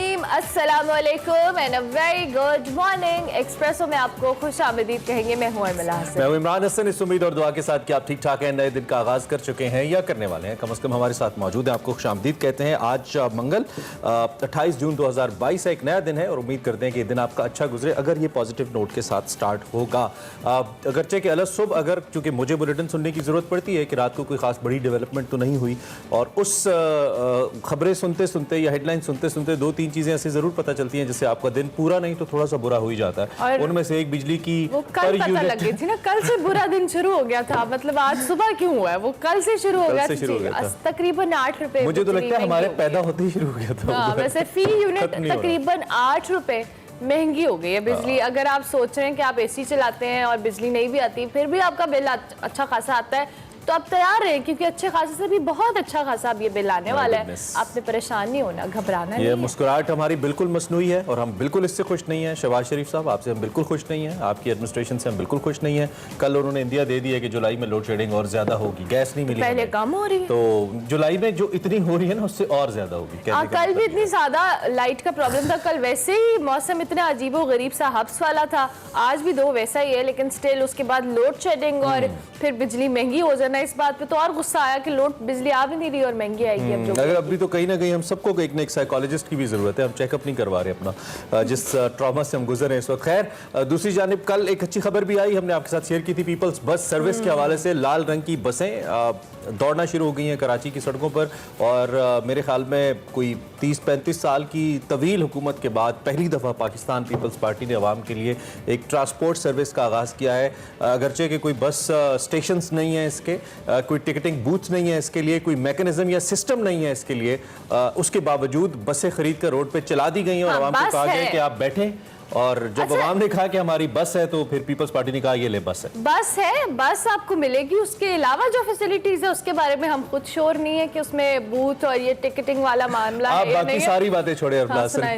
रहीम, अस्सलाम वालेकुम and a very good morning. Espresso में आपको खुश आमदीद कहेंगे। मैं हूं अर्मिला हसन। मैं हूं इमरान हसन। इस उम्मीद और दुआ के साथ कि आप ठीक ठाक हैं, नए दिन का आगाज़ कर चुके हैं या करने वाले हैं, कम से कम हमारे साथ मौजूद हैं। आपको खुश आमदीद कहते हैं। आज मंगल 28 जून 2022 है, एक नया दिन है और उम्मीद करते हैं कि ये दिन आपका अच्छा गुजरे, अगर ये पॉजिटिव नोट के साथ स्टार्ट होगा। अगरचे कि अलग सुबह अगर चूँकि मुझे बुलेटिन सुनने की ज़रूरत पड़ती है कि रात को कोई खास बड़ी डेवलपमेंट तो नहीं हुई, और उस खबरें सुनते सुनते या हेडलाइन सुनते सुनते दो तीन चीज़ें ऐसी ज़रूर पता चलती हैं जिससे आपका दिन पूरा नहीं तो थोड़ा सा बुरा हो ही जाता है। उनमें से एक बिजली की कल पता लग गई थी ना, कल से बुरा दिन शुरू हो गया था। मतलब आज सुबह क्यों हुआ है, वो कल से शुरू हो गया था। तकरीबन 8 रुपए मुझे तो लगता है हमारे पैदा होते ही शुरू हो गया था। वैसे फी यूनिट तकरीबन 8 रुपए महंगी हो गई है बिजली। अगर आप सोच रहे हैं कि आप एसी चलाते हैं और बिजली नहीं भी आती, फिर भी आपका बिल अच्छा खासा आता है, तो आप तैयार हैं क्योंकि अच्छे खासे से भी बहुत अच्छा खासा अब ये बिल आने वाला है। आपने परेशान नहीं होना, घबराना नहीं। ये मुस्कुराहट हमारी बिल्कुल मसनूई है और हम बिल्कुल इससे खुश नहीं हैं। शहबाज शरीफ साहब, आपसे हम बिल्कुल खुश नहीं हैं, आपकी एडमिनिस्ट्रेशन से हम बिल्कुल खुश नहीं हैं। कल उन्होंने इंदिया दे दी है कि जुलाई में लोड शेडिंग और ज्यादा होगी, गैस नहीं मिली, पहले कम हो रही है, तो जुलाई में जो इतनी हो रही है ना उससे और ज्यादा होगी। कल भी इतनी ज्यादा लाइट का प्रॉब्लम था। कल वैसे ही मौसम इतना अजीबो गरीब सा हब्स वाला था, आज भी 2 वैसा ही है, लेकिन स्टिल उसके बाद लोड शेडिंग और फिर बिजली महंगी हो जाना, इस बात पे तो और गुस्सा आया कि लोड बिजली आ भी नहीं रही और महंगी आएगी। अब जो अगर अभी तो कहीं ना कहीं हम सबको एक ना एक साइकोलॉजिस्ट की भी जरूरत है। हम चेकअप नहीं करवा रहे अपना, जिस ट्रॉमा से हम गुजर रहे हैं इस वक्त। खैर, दूसरी जानिब कल एक अच्छी खबर भी आई, हमने आपके साथ शेयर की थी। पीपल्स बस सर्विस के हवाले से लाल रंग की बसें दौड़ना शुरू हो गई हैं कराची की सड़कों पर, और मेरे ख्याल में कोई 30-35 साल की तवील हुकूमत के बाद पहली दफ़ा पाकिस्तान पीपल्स पार्टी ने अवाम के लिए एक ट्रांसपोर्ट सर्विस का आगाज़ किया है। अगरचे कि कोई बस स्टेशंस नहीं है इसके, कोई टिकटिंग बूथ्स नहीं है इसके लिए, कोई मैकेनिज्म या सिस्टम नहीं है इसके लिए, उसके बावजूद बसें खरीद कर रोड पे चला दी गई हैं और आवाम को कहा गया कि आप बैठें। और जब आवाम ने कहा कि हमारी बस है, तो फिर पीपल्स पार्टी ने कहा ये ले बस है, बस आपको मिलेगी। उसके अलावा जो फैसिलिटीज है उसके बारे में हम खुद श्योर नहीं है कि उसमें बूथ और ये टिकटिंग वाला मामला है। आप बाकी सारी बातें छोड़े।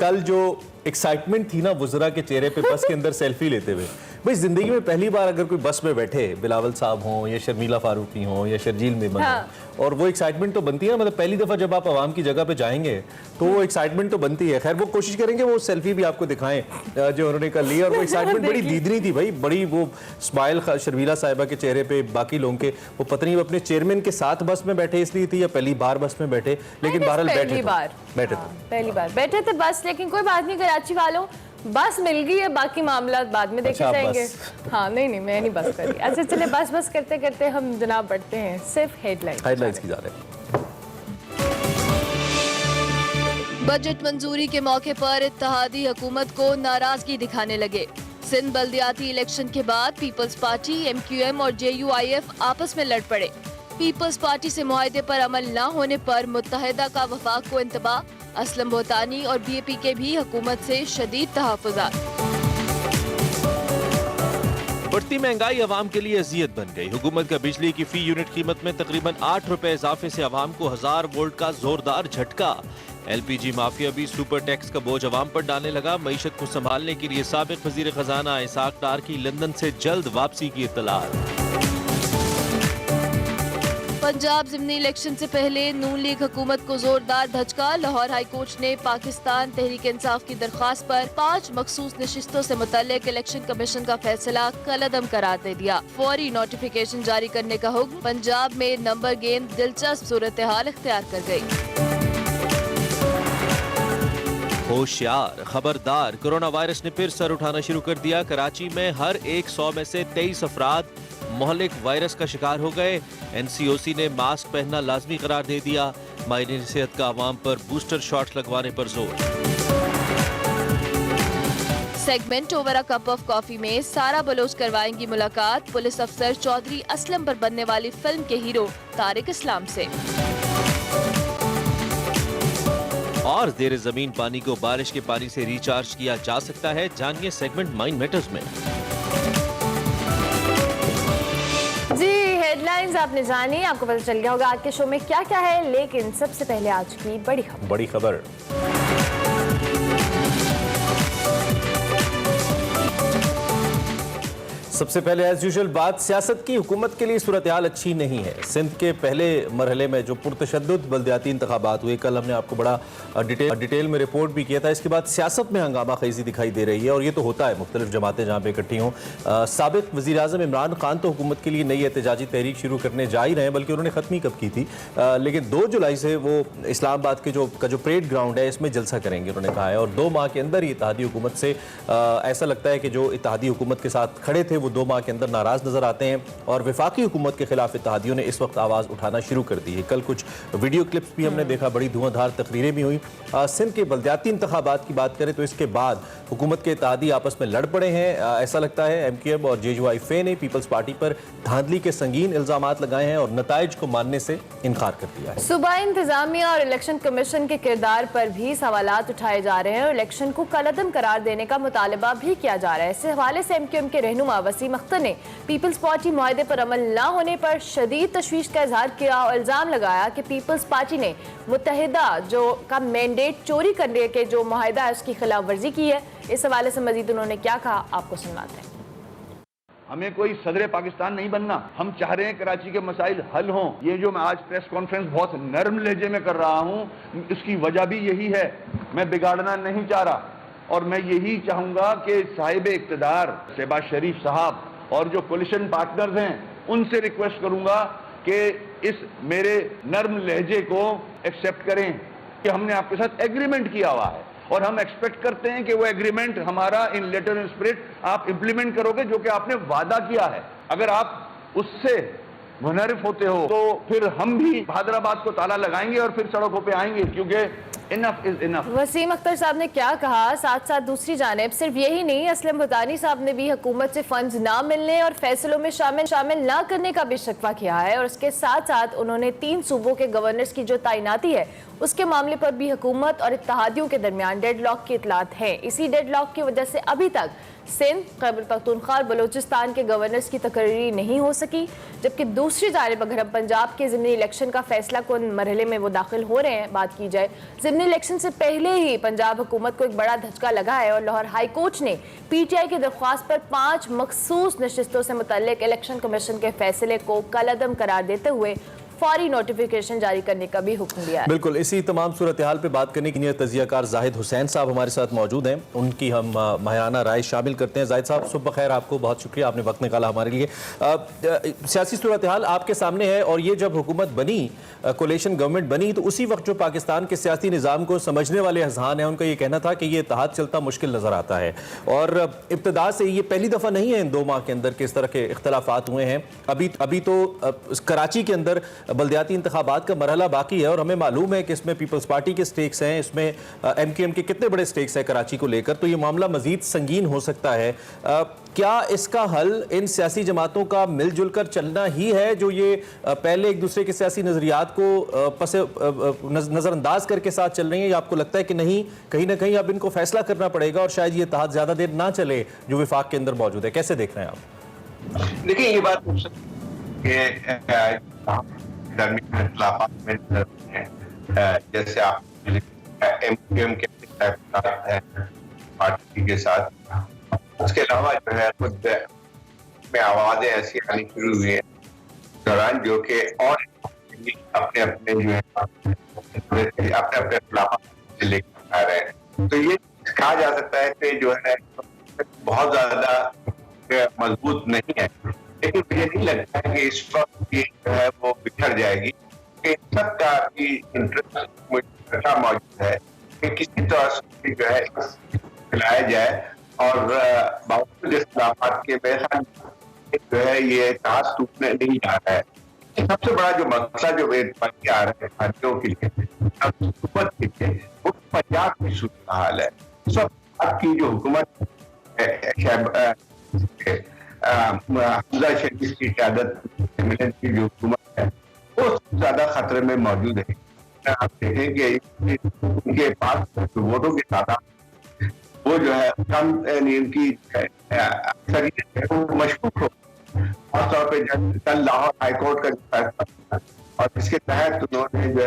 कल जो एक्साइटमेंट थी ना वुज़रा के चेहरे पे बस के अंदर सेल्फी लेते हुए, भाई जिंदगी में पहली बार अगर कोई बस में बैठे, बिलावल साहब हों या शर्मिला फारूकी हों या शर्जील मेमन हों, और वो एक्साइटमेंट तो बनती है। मतलब पहली दफा जब आप आवाम की जगह पे जाएंगे तो वो एक्साइटमेंट तो बनती है। खैर, वो कोशिश करेंगे वो सेल्फी भी आपको दिखाएं जो उन्होंने कर ली, और वो एक्साइटमेंट बड़ी दीदनी थी भाई, बड़ी वो स्माइल शर्मिला साहिबा के चेहरे पे, बाकी लोगों के। वो पता नहीं अपने चेयरमैन के साथ बस में बैठे इसलिए थी या पहली बार बस में बैठे, लेकिन बहरहाल पहली बार बैठे थे बस। लेकिन कोई बात नहीं, कराची वालों बस मिल गई है, बाकी मामला बाद में देखे जाएंगे। हाँ, नहीं मैं नहीं बस करी। अच्छा चले, बस करते करते हम जनाब बढ़ते हैं सिर्फ हेडलाइंस की जा रहे हैं। बजट मंजूरी के मौके पर इत्तेहादी हुकूमत को नाराजगी दिखाने लगे। सिंध बल्दियाती इलेक्शन के बाद पीपल्स पार्टी, MQM और JUIF आपस में लड़ पड़े। पीपल्स पार्टी से मुआहदे पर अमल न होने पर मुत्तहिदा का वफाक को इंतबा। असलम बोतानी और BAP के भी हुकूमत से शदीद तहफ़्फ़ुज़ात। बढ़ती महंगाई अवाम के लिए अजियत बन गई। हुकूमत का बिजली की फी यूनिट कीमत में तकरीबन 8 रुपए इजाफे से अवाम को 1000 वोल्ट का जोरदार झटका। LPG माफिया भी सुपर टैक्स का बोझ अवाम पर डालने लगा। मईशत को संभालने के लिए साबिक वजीर खजाना इसाक डार की लंदन से जल्द वापसी की इत्तलात। पंजाब ज़िमनी इलेक्शन से पहले नून लीग हुकूमत को जोरदार धचका। लाहौर हाई कोर्ट ने पाकिस्तान तहरीक इंसाफ की दरख्वास्त पर 5 मखसूस नशिस्तों से मुतल्लिक इलेक्शन कमीशन का फैसला कलअदम करार दे दिया। फौरी नोटिफिकेशन जारी करने का हुक्म। पंजाब में नंबर गेम दिलचस्प सूरत हाल इख्तियार कर गई। होशियार, खबरदार, कोरोना वायरस ने फिर सर उठाना शुरू कर दिया। कराची में हर 100 में से 23 अफराद मोहलिक वायरस का शिकार हो गए। NCOC ने मास्क पहनना लाजमी करार दे दिया। माहिरीन सेहत का आवाम पर बूस्टर शॉट्स लगवाने पर जोर। Segment over a cup of coffee में सारा बलोच करवाएंगी मुलाकात पुलिस अफसर चौधरी असलम पर बनने वाली फिल्म के हीरो तारिक इस्लाम से। और ज़ेरे जमीन पानी को बारिश के पानी से रिचार्ज किया जा सकता है, जानिए सेगमेंट माइंड मैटर्स में। जी, हेडलाइंस आपने जानी, आपको पता चल गया होगा आज के शो में क्या क्या है, लेकिन सबसे पहले आज की बड़ी खबर। सबसे पहले एज यूजुअल बात सियासत की। हुकूमत के लिए सूरत हाल अच्छी नहीं है। सिंध के पहले मरहले में जो पुरतशद्दुद बल्दियाती इंतखाबात हुए, कल हमने आपको बड़ा डिटेल में रिपोर्ट भी किया था। इसके बाद सियासत में हंगामा खेजी दिखाई दे रही है और ये तो होता है मुख्तलिफ जमातें जहाँ पे इकट्ठी हों। साबिक वज़ीर आज़म इमरान खान तो हुकूमत के लिए नई एहतजाजी तहरीक शुरू करने जा ही रहे हैं, बल्कि उन्होंने ख़त्म ही कब की थी, लेकिन 2 जुलाई से वो इस्लामाबाद के जो परेड ग्राउंड है इसमें जलसा करेंगे उन्होंने कहा है। और 2 माह के अंदर ही इत्तेहादी हुकूमत से ऐसा लगता है कि जो इत्तेहादी हुकूमत के साथ खड़े थे वो 2 माह के अंदर नाराज नजर आते हैं और वफाकी हुकूमत के खिलाफ इत्तेहादियों ने इस वक्त आवाज़ उठाना शुरू कर दी है। कल कुछ वीडियो क्लिप्स भी हमने देखा, बड़ी धुआंधार तकरीरें भी हुई। सिंध के बल्दियाती इंतखाबात की बात करें तो इसके बाद हुकूमत के इत्तेहादी आपस में लड़ पड़े हैं। ऐसा लगता है MQM और JUIF ने पीपल्स पार्टी पर धांधली के संगीन इल्जामात लगाए हैं और नताइज को मानने से इनकार कर दिया है। सूबाई इंतजामिया और इलेक्शन कमीशन के किरदार पर भी सवालात उठाए जा रहे हैं और इलेक्शन को कलअदम करार देने का मुतालबा भी किया जा रहा है। इस हवाले से MQM के रहनुमा वसीम अख्तर ने पीपल्स पार्टी मुआहदे पर अमल न होने पर शदीद तशवीश का इजहार किया और इल्जाम लगाया कि पीपल्स पार्टी ने मुत्तहिदा जो का मैंडेट चोरी करने के जो मुआहदा है उसकी खिलाफ वर्जी की है। इस हवाले से मजीद उन्होंने क्या कहा, आपको सुनवाते हैं। हमें कोई सदर पाकिस्तान नहीं बनना। हम चाह रहे हैं कराची के मसाइल हल हों। ये जो मैं आज प्रेस कॉन्फ्रेंस बहुत नरम लहजे में कर रहा हूँ, उसकी वजह भी यही है। मैं बिगाड़ना नहीं चाह रहा और मैं यही चाहूँगा कि साहिब इक़्तिदार शहबाज शरीफ साहब और जो कोलिशन पार्टनर्स हैं उनसे रिक्वेस्ट करूँगा कि इस मेरे नरम लहजे को एक्सेप्ट करें कि हमने आपके साथ एग्रीमेंट किया हुआ है और हम एक्सपेक्ट करते हैं कि वो एग्रीमेंट हमारा इन लेटर इन स्पिरिट आप इंप्लीमेंट करोगे जो कि आपने वादा किया है। अगर आप उससे मुनहरिफ होते हो तो फिर हम भी हैदराबाद को ताला लगाएंगे और फिर सड़कों पे आएंगे, क्योंकि enough is enough. Wasim Akhtar साहब ने क्या कहा, साथ साथ दूसरी जानिब सिर्फ यही नहीं, असलम भुतानी साहब ने भी हुकूमत से फंड्स ना मिलने और फैसलों में शामिल ना करने का भी शिकवा किया है और उसके साथ साथ उन्होंने 3 सूबों के गवर्नर्स की जो तैनाती है उसके मामले पर भी हुकूमत और इत्तेहादियों के दरमियान डेडलॉक की इतलात है। इसी डेडलॉक की वजह से अभी तक सिंध, खैबर पख्तूनख्वा और बलूचिस्तान के गवर्नर्स की तकरीरी नहीं हो सकी, जबकि दूसरी जानिब अगर हम पंजाब के ज़िमनी इलेक्शन का फैसला कौन मरहले में वो दाखिल हो रहे हैं बात की जाए, ज़िमनी इलेक्शन से पहले ही पंजाब हुकूमत को एक बड़ा धचका लगा है और लाहौर हाई कोर्ट ने PTI की दरख्वास्त पर 5 मखसूस नशिस्तों से मुतल्लिक इलेक्शन कमीशन के फैसले को कलअदम करार देते हुए फौरी नोटिफिकेशन जारी करने का भी हुक्म दिया है। बिल्कुल, इसी तमाम सूरत हाल पे बात करने के लिए तजियाकार जाहिद हुसैन साहब हमारे साथ मौजूद हैं। उनकी हम माहिराना राय शामिल करते हैं। जाहिद साहब सुबह खैर, आपको बहुत शुक्रिया, आपने वक्त निकाला हमारे लिए। सियासी सूरत हाल आपके सामने है और ये जब हुकूमत बनी, कोलिशन गवर्नमेंट बनी, तो उसी वक्त जो पाकिस्तान के सियासी निज़ाम को समझने वाले अजहान हैं उनका ये कहना था कि ये इत्तेहाद चलता मुश्किल नज़र आता है और इब्तिदा से ये पहली दफ़ा नहीं है इन 2 माह के अंदर के इस तरह के इख्तलाफात हुए हैं। अभी तो कराची के अंदर बल्दियाती इंतखाबात का मरहला बाकी है और हमें मालूम है कि इसमें पीपल्स पार्टी के स्टेक्स हैं, इसमें MQM के कितने बड़े स्टेक्स हैं कराची को लेकर, तो ये मामला मजीद संगीन हो सकता है। क्या इसका हल इन सियासी जमातों का मिलजुल कर चलना ही है जो ये पहले एक दूसरे के सियासी नजरियात को नज़रअंदाज करके साथ चल रही हैं, या आपको लगता है कि नहीं, कहीं ना कहीं अब इनको फैसला करना पड़ेगा और शायद ये इत्तेहाद ज़्यादा देर ना चले जो विफाक के अंदर मौजूद है? कैसे देख रहे हैं आप? देखिए, ये बात जैसे आप MQM के पार्टी के साथ, उसके अलावा जो है कुछ में आवाजें ऐसी आनी शुरू हुई है दौरान जो कि और अपने अपने जो है अपने खिलाफ लेकर आ रहे हैं। तो ये कहा जा सकता है कि जो है बहुत ज्यादा मजबूत नहीं है, लेकिन मुझे नहीं लगता है कि इस वक्त जो है वो बिखर जाएगी। सबका भी इंटरेस्ट मौजूद है कि किसी तरह से जो है फैलाया जाए और बावजूद इख्तिलाफात के बहरहाल जो है ये इत्तेहाद टूटने नहीं जा रहा है। सबसे बड़ा जो मसला जो आ रहा है भारतीयों के लिए, हुकूमत के लिए, वो पंजाब की सूरत हाल है। सब की जो हुकूमत हमजा शरीफ की क़यादत की जो हुकूमत है वो ज्यादा खतरे में मौजूद है। आप देखें कि उनके पास वोटों की तादाद वो जो है कम इनकी अक्सरियत मशकूक हो, खासतौर पर कल लाहौर हाईकोर्ट का फैसला और इसके तहत उन्होंने जो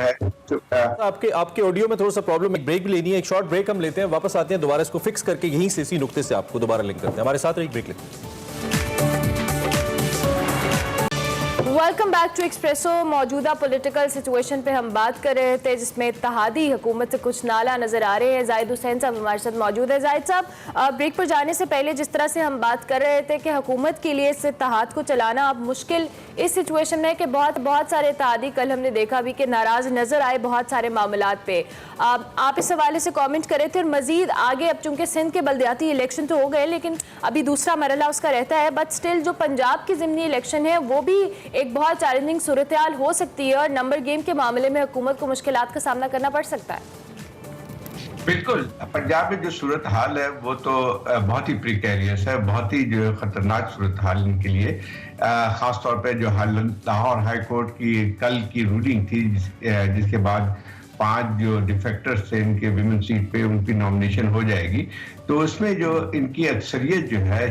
है आपके ऑडियो में थोड़ा सा प्रॉब्लम, एक ब्रेक भी लेनी है, एक शॉर्ट ब्रेक हम लेते हैं, वापस आते हैं, दोबारा इसको फिक्स करके यहीं से इसी नुक्ते से आपको दोबारा लिंक करते हैं। हमारे साथ एक ब्रेक लेते हैं। Welcome back to Expresso. मौजूदा पॉलिटिकल सिचुएशन पे हम बात कर रहे थे जिसमें इत्तेहादी हुकूमत से कुछ नाला नज़र आ रहे हैं। जाहिद हुसैन साहब हमारे साथ मौजूद है। जाहिद साहब, ब्रेक पर जाने से पहले जिस तरह से हम बात कर रहे थे कि हुकूमत के लिए इस इत्तेहाद को चलाना अब मुश्किल इस सिचुएशन में है कि बहुत सारे इत्तेहादी, कल हमने देखा भी कि नाराज़ नज़र आए बहुत सारे मामलात पे। आप इस हवाले से कॉमेंट कर रहे थे और मज़ीद आगे, अब चूँकि सिंध के बल्दियाती इलेक्शन तो हो गए लेकिन अभी दूसरा मरहला उसका रहता है, बट स्टिल जो पंजाब की ज़िमनी इलेक्शन है वो भी एक बहुत चैलेंजिंग सूरत हाल हो सकती है और नंबर गेम के मामले में हुकूमत को मुश्किलात का सामना करना पड़ सकता है। बिल्कुल, पंजाब में जो सूरत हाल है वो तो बहुत ही प्रिकेरियस है, बहुत ही जो खतरनाक सूरत हाल इनके लिए। खास तौर पे जो लाहौर हाई कोर्ट की कल की रूलिंग थी जिसके बाद 5 जो डिफेक्टर्स थे इनके विमेन सीट पे उनकी नॉमिनेशन हो जाएगी, तो उसमें जो इनकी अक्सरियत जो है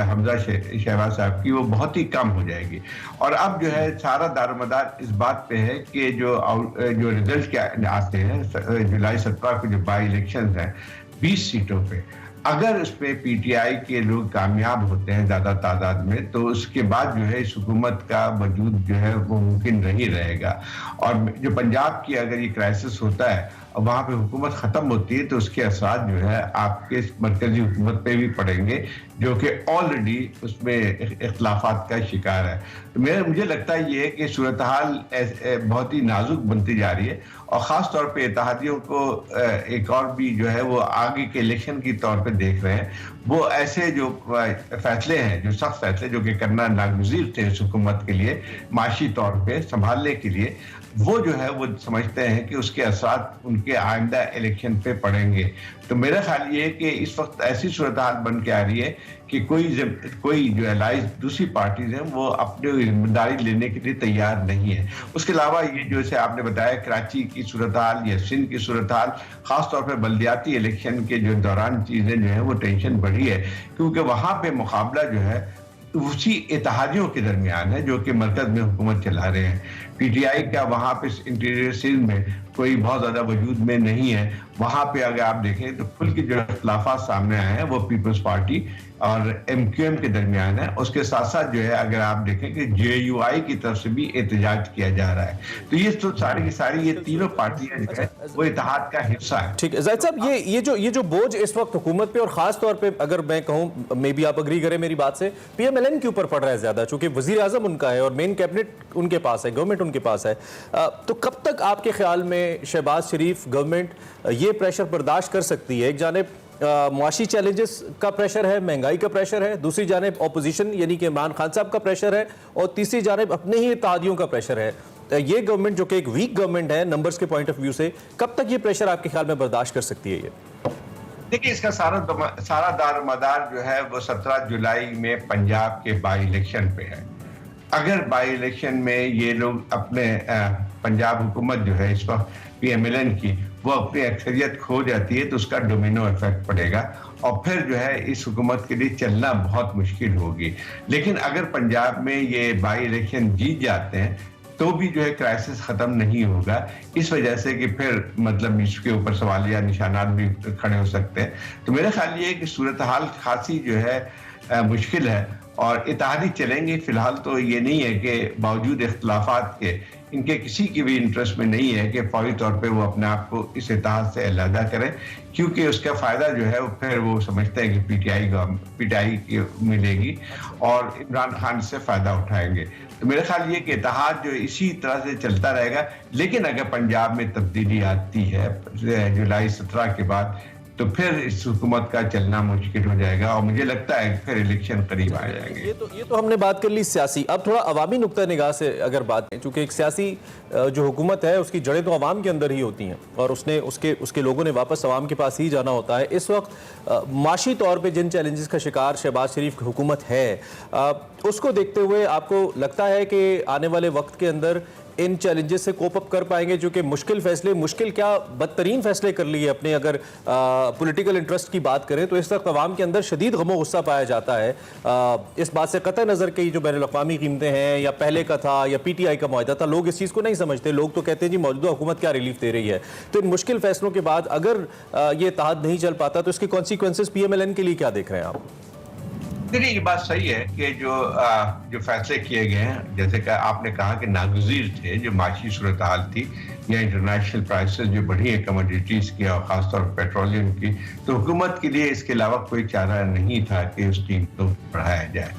हमजा शहबाज साहब की वो बहुत ही कम हो जाएगी। और अब जो है सारा दारोमदार इस बात पे है कि जो रिजल्ट क्या आते हैं जुलाई 17 को जो बाई इलेक्शन है 20 सीटों पे, अगर उसमें पीटीआई के लोग कामयाब होते हैं ज़्यादा तादाद में, तो उसके बाद जो है इस हुकूमत का वजूद जो है वो मुमकिन नहीं रहेगा। और जो पंजाब की अगर ये क्राइसिस होता है और वहाँ पे हुकूमत ख़त्म होती है तो उसके असर जो है आपके मरकजी हुकूमत पे भी पड़ेंगे जो कि ऑलरेडी उसमें इख्तलाफात का शिकार है। तो मुझे लगता है ये कि सूरत हाल बहुत ही नाजुक बनती जा रही है और ख़ास तौर पे इत्तेहादियों को एक और भी जो है वो आगे के इलेक्शन की तौर पे देख रहे हैं। वो ऐसे जो फैसले हैं, जो सख्त फैसले जो कि करना नागुज़ीर थे इस हुकूमत के लिए माशी तौर पे संभालने के लिए, वो जो है वो समझते हैं कि उसके असर उनके आइंदा इलेक्शन पे पड़ेंगे। तो मेरा ख्याल ये है कि इस वक्त ऐसी सूरत हाल बन के आ रही है कि कोई जो एलाइज दूसरी पार्टीज हैं वो अपनी जिम्मेदारी लेने के लिए तैयार नहीं है। उसके अलावा ये जो से आपने बताया कराची की सूरत हाल या सिंध की सूरत हाल, खास तौर पर बल्दियाती इलेक्शन के जो दौरान चीज़ें जो है वो टेंशन बढ़ी है, क्योंकि वहाँ पे मुकाबला जो है उसी इत्तेहादियों के दरमियान है जो कि मरकज में हुकूमत चला रहे हैं। पीटीआई का वहाँ पे इंटीरियर सिंध में कोई बहुत ज़्यादा वजूद में नहीं है। वहाँ पे अगर आप देखें तो खुल के जो इख्तलाफात सामने आए हैं वो पीपल्स पार्टी और एमक्यूएम के दरमियान है। उसके साथ साथ जो है अगर आप देखें कि जेयूआई की तरफ से भी एहतजाज किया जा रहा है। तो ये तो सारी की सारी ये तीनों पार्टियां जो है वो इत्तेहाद का हिस्सा है। ठीक है जाहिद साहब, ये जो बोझ इस वक्त हुकूमत पे और खास तौर पे अगर मैं कहूँ, मे बी आप अग्री करें मेरी बात से, पीएमएलएन के ऊपर पड़ रहा है ज्यादा, चूंकि वजीर आजम उनका है और मेन कैबिनेट उनके पास है, गवर्नमेंट उनके पास है। तो कब तक आपके ख्याल में शहबाज शरीफ गवर्नमेंट ये प्रेशर बर्दाश्त कर सकती है? एक जानिब मुआशी चैलेंजेस का प्रेशर है, महंगाई का प्रेशर है, दूसरी जानिब ऑपोजिशन यानी कि इमरान खान साहब का प्रेशर है और तीसरी जानिब अपने ही इत्तेहादियों का प्रेशर है। ये गवर्नमेंट जो कि एक वीक गवर्नमेंट है नंबर्स के पॉइंट ऑफ व्यू से, कब तक ये प्रेशर आपके ख्याल में बर्दाश्त कर सकती है? ये देखिए, इसका सारा दारोमदार जो है वो 17 जुलाई में पंजाब के बाई इलेक्शन पे है। अगर बाई इलेक्शन में ये लोग अपने पंजाब हुकूमत जो है इस वक्त पीएमएलएन की वो अपनी अक्सरियत खो जाती है तो उसका डोमिनो इफेक्ट पड़ेगा और फिर जो है इस हुकूमत के लिए चलना बहुत मुश्किल होगी। लेकिन अगर पंजाब में ये बाई इलेक्शन जीत जाते हैं तो भी जो है क्राइसिस ख़त्म नहीं होगा, इस वजह से कि फिर मतलब इसके ऊपर सवालिया निशानात भी खड़े हो सकते हैं। तो मेरा ख्याल ये है कि सूरत हाल खासी जो है मुश्किल है और इत्तेहादी चलेंगे। फिलहाल तो ये नहीं है कि बावजूद इख्तलाफात के इनके किसी की भी इंटरेस्ट में नहीं है कि फौरी तौर पे वो अपने आप को इस इत्तेहाद से अलहदा करें, क्योंकि उसका फ़ायदा जो है फिर वो समझते हैं कि पीटीआई की मिलेगी और इमरान खान से फ़ायदा उठाएंगे। तो मेरा ख्याल ये कि इत्तेहाद जो इसी तरह से चलता रहेगा। लेकिन अगर पंजाब में तब्दीली आती है जुलाई 17 के बाद तो फिर इस हुकूमत का चलना मुश्किल हो जाएगा और मुझे लगता है फिर इलेक्शन करीब आ जाएंगे। ये तो हमने बात कर ली सियासी। अब थोड़ा अवामी नुक्ता निगाह से अगर बात करें, चूंकि एक सियासी जो हुकूमत है उसकी जड़ें तो अवाम के अंदर ही होती हैं और उसके लोगों ने वापस अवाम के पास ही जाना होता है। इस वक्त माशी तौर पर जिन चैलेंजेस का शिकार शहबाज शरीफ की हुकूमत है, उसको देखते हुए आपको लगता है कि आने वाले वक्त के अंदर इन चैलेंजेस से कोप अप कर पाएंगे? जो कि मुश्किल फैसले, मुश्किल क्या बदतरीन फैसले कर लिए अपने, अगर पॉलिटिकल इंटरेस्ट की बात करें तो इस वक्त अवाम के अंदर शदीद गमो गुस्सा पाया जाता है इस बात से कतई नज़र के जो बैनुल अक़वामी कीमतें हैं या पहले का था या पीटीआई का मुआहदा था, लोग इस चीज़ को नहीं समझते। लोग तो कहते हैं जी मौजूदा हुकूमत क्या रिलीफ दे रही है। तो इन मुश्किल फैसलों के बाद अगर ये इत्तेहाद नहीं चल पाता तो इसके कॉन्सिक्वेंसेस पीएमएलएन के लिए क्या देख रहे हैं आप? देखिए ये बात सही है कि जो फैसले किए गए हैं, जैसे कि आपने कहा कि नागुज़ीर थे, जो माशी सूरत हाल थी या इंटरनेशनल प्राइसेस जो बढ़ी है कमोडिटीज़ की और ख़ासतौर पर पेट्रोलियम की, तो हुकूमत के लिए इसके अलावा कोई चारा नहीं था कि उस कीमतों को बढ़ाया जाए।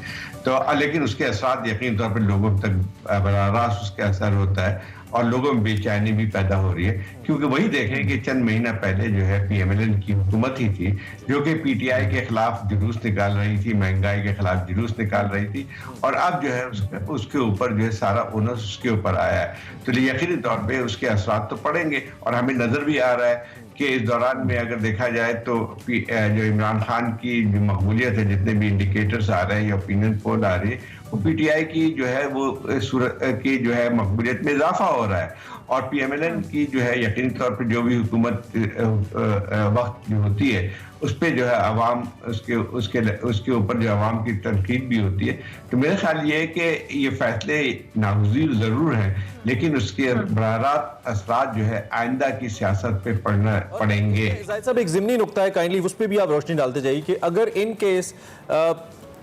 तो लेकिन उसके असरात यकीन तौर पर लोगों तक बराह रास्त उसका असर होता है और लोगों में बेचैनी भी पैदा हो रही है, क्योंकि वही देखें कि चंद महीना पहले जो है PMLN की हुकूमत ही थी जो कि PTI के खिलाफ जुलूस निकाल रही थी, महंगाई के खिलाफ जुलूस निकाल रही थी, और अब जो है उसके ऊपर जो है सारा ओनस उसके ऊपर आया है। तो यकीनी तौर पर उसके असरात तो पड़ेंगे, और हमें नजर भी आ रहा है कि इस दौरान में अगर देखा जाए तो जो इमरान खान की जो मकबूलियत है, जितने भी इंडिकेटर्स आ रहे हैं या ओपिनियन पोल आ रही है, वो PTI की जो है वो सूरत की जो है मकबूलियत में इजाफा हो रहा है, और PMLN की जो है यकीनी तौर पर जो भी हुकूमत वक्त जो होती है उस पर जो है अवाम उसके ऊपर जो अवाम की तनकीद भी होती है। तो मेरा ख्याल ये है कि ये फैसले नागुज़ीर ज़रूर हैं, लेकिन उसके बराह रास्त असरात जो है आइंदा की सियासत पे पड़ेंगे। जाहिद साहब, एक ज़िमनी नुक्ता है, काइंडली उस पर भी आप रोशनी डालते जाइए कि अगर इन केस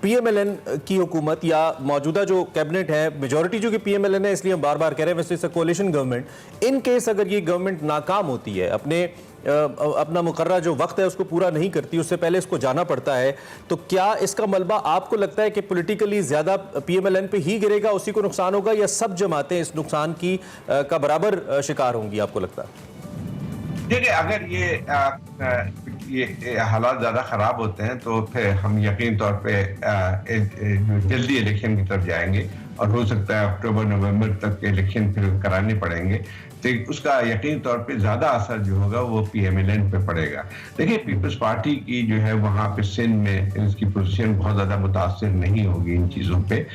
PMLN की हुकूमत या मौजूदा जो कैबिनेट है, मेजॉरिटी जो कि PMLN है, इसलिए हम बार बार कह रहे हैं, वैसे कोalition गवर्नमेंट, इन केस अगर ये गवर्नमेंट नाकाम होती है, अपना मुकर्रर जो वक्त है उसको पूरा नहीं करती, उससे पहले इसको जाना पड़ता है, तो क्या इसका मलबा आपको लगता है कि पॉलिटिकली ज़्यादा PMLN पे ही गिरेगा, उसी को नुकसान होगा, या सब जमातें इस नुकसान की का बराबर शिकार होंगी, आपको लगता है? देखिए, अगर ये हालात ज़्यादा ख़राब होते हैं तो फिर हम यकीन तौर पे जल्दी इलेक्शन की तरफ जाएंगे, और हो सकता है अक्टूबर नवंबर तक इलेक्शन फिर कराने पड़ेंगे, तो उसका यकीन तौर पे ज़्यादा असर जो होगा वो PMLN पे पड़ेगा। देखिए, पीपल्स पार्टी की जो है वहाँ पे सिंध में इसकी पोजीशन बहुत ज़्यादा मुतासिर नहीं होगी इन चीज़ों पे,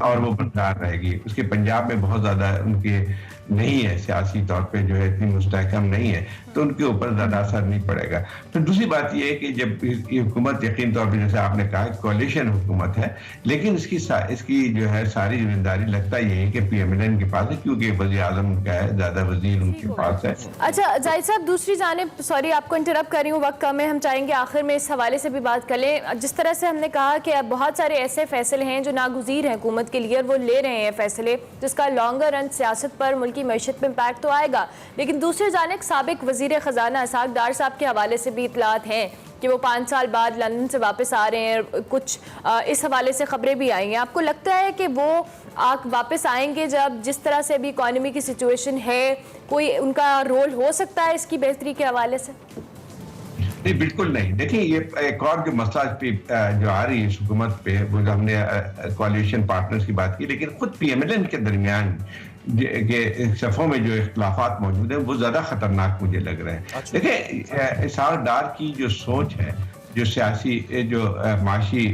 और वो बरकरार रहेगी। उसके पंजाब में बहुत ज़्यादा उनके नहीं है, सियासी तौर पे जो है इतनी मुस्तहकम नहीं है, तो उनके ऊपर ज़्यादा असर नहीं पड़ेगा। फिर दूसरी बात ये है कि जब ये हुकूमत यकीन तौर पे जैसे आपने कहा कोalition हुकूमत है, लेकिन इसकी जो है सारी जिम्मेदारी लगता ये है कि PMLN के पास है, क्योंकि वज़ीर आज़म उनका है, ज़्यादा वज़ीर उनके पास है। अच्छा जाहिद साहब, दूसरी जानिब, सॉरी आपको इंटरप्ट कर रही हूँ, वक्त कम है, हम चाहेंगे आखिर में इस हवाले से भी बात कर लें। जिस तरह से हमने कहा कि अब बहुत सारे ऐसे फैसले हैं जो नागुज़ीर हैं हुकूमत के लिए, और वो ले रहे हैं फैसले जिसका लॉन्गर रन सियासत पर, मुल्की मईशत पर इम्पैक्ट तो आएगा, लेकिन दूसरी जानिब साबिक वज़ीर ख़जाना इसाक डार साहब के हवाले से भी इतलात हैं कि वो 5 साल बाद लंदन से वापस आ रहे हैं, कुछ इस हवाले से खबरें भी आई हैं। आपको लगता है कि वो वापस आएंगे जब जिस तरह से अभी इकॉनमी की सिचुएशन है, कोई उनका रोल हो सकता है इसकी बेहतरी के हवाले से? नहीं, बिल्कुल नहीं। देखिए, ये एक और जो मसला जो आ रही है इस हुकूमत पे, वो हमने कोalition पार्टनर्स की बात की, लेकिन खुद PMLN के दरमियान के सफ़ों में जो इख्तिलाफात मौजूद हैं वो ज़्यादा खतरनाक मुझे लग रहे हैं। देखिए, इसाक डार की जो सोच है, जो सियासी जो माशी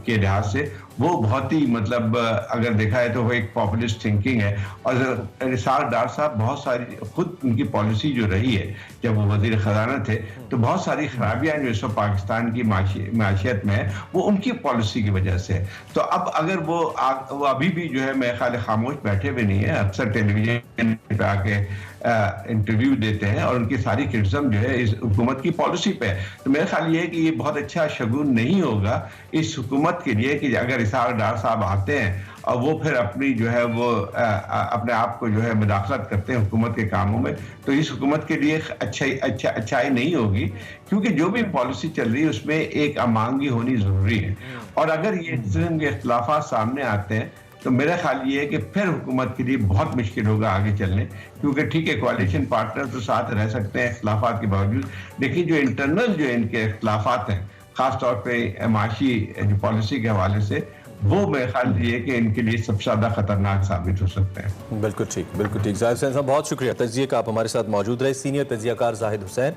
के लिहाज से, वो बहुत ही मतलब अगर देखा है तो वो एक पॉपुलिस्ट थिंकिंग है, और इसाक डार साहब बहुत सारी खुद उनकी पॉलिसी जो रही है जब वो वज़ीर ख़जाना थे, तो बहुत सारी खराबियां जो इस वक्त पाकिस्तान की माशियत में है वो उनकी पॉलिसी की वजह से है। तो अब अगर वो अभी भी जो है मेरे ख्याल खामोश बैठे हुए नहीं है, अक्सर टेलीविजन पे आके इंटरव्यू देते हैं और उनकी सारी क्रिटिसिज्म जो है इस हुकूमत की पॉलिसी पे है। तो मेरा ख्याल ये है कि ये बहुत अच्छा शगुन नहीं होगा इस हुकूमत के लिए कि अगर इसाक डार साहब आते हैं और वो फिर अपनी जो है वो अपने आप को जो है मुदाखलत करते हैं हुकूमत के कामों में, तो इस हुकूमत के लिए अच्छाई नहीं होगी, क्योंकि जो भी पॉलिसी चल रही है उसमें एक अमांगी होनी ज़रूरी है। और अगर ये किस्म के इख्तिलाफात सामने आते हैं तो मेरा ख्याल ये है कि फिर हुकूमत के लिए बहुत मुश्किल होगा आगे चलने, क्योंकि ठीक है कोalition पार्टनर तो साथ रह सकते हैं इख्तिलाफात के बावजूद, लेकिन जो इंटरनल जो इनके इख्तिलाफात हैं ख़ासतौर पर माशी जो पॉलिसी के हवाले से, वो मेरे ख्याल ये कि इनके लिए सबसे ज़्यादा खतरनाक साबित हो सकते हैं। बिल्कुल ठीक, बिल्कुल ठीक। जाहिद हुसैन साहब, बहुत शुक्रिया तज्जिए का, आप हमारे साथ मौजूद रहे। सीनियर तज्जियाकार जाहिद हुसैन